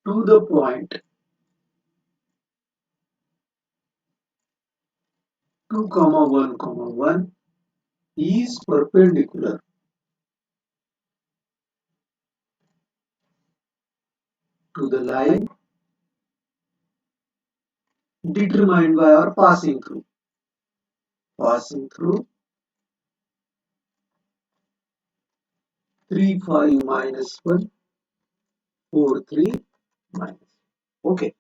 to the point 2 comma 1 comma 1 is perpendicular to the line determined by or passing through 3 5 minus 1 4 3 minus. Okay.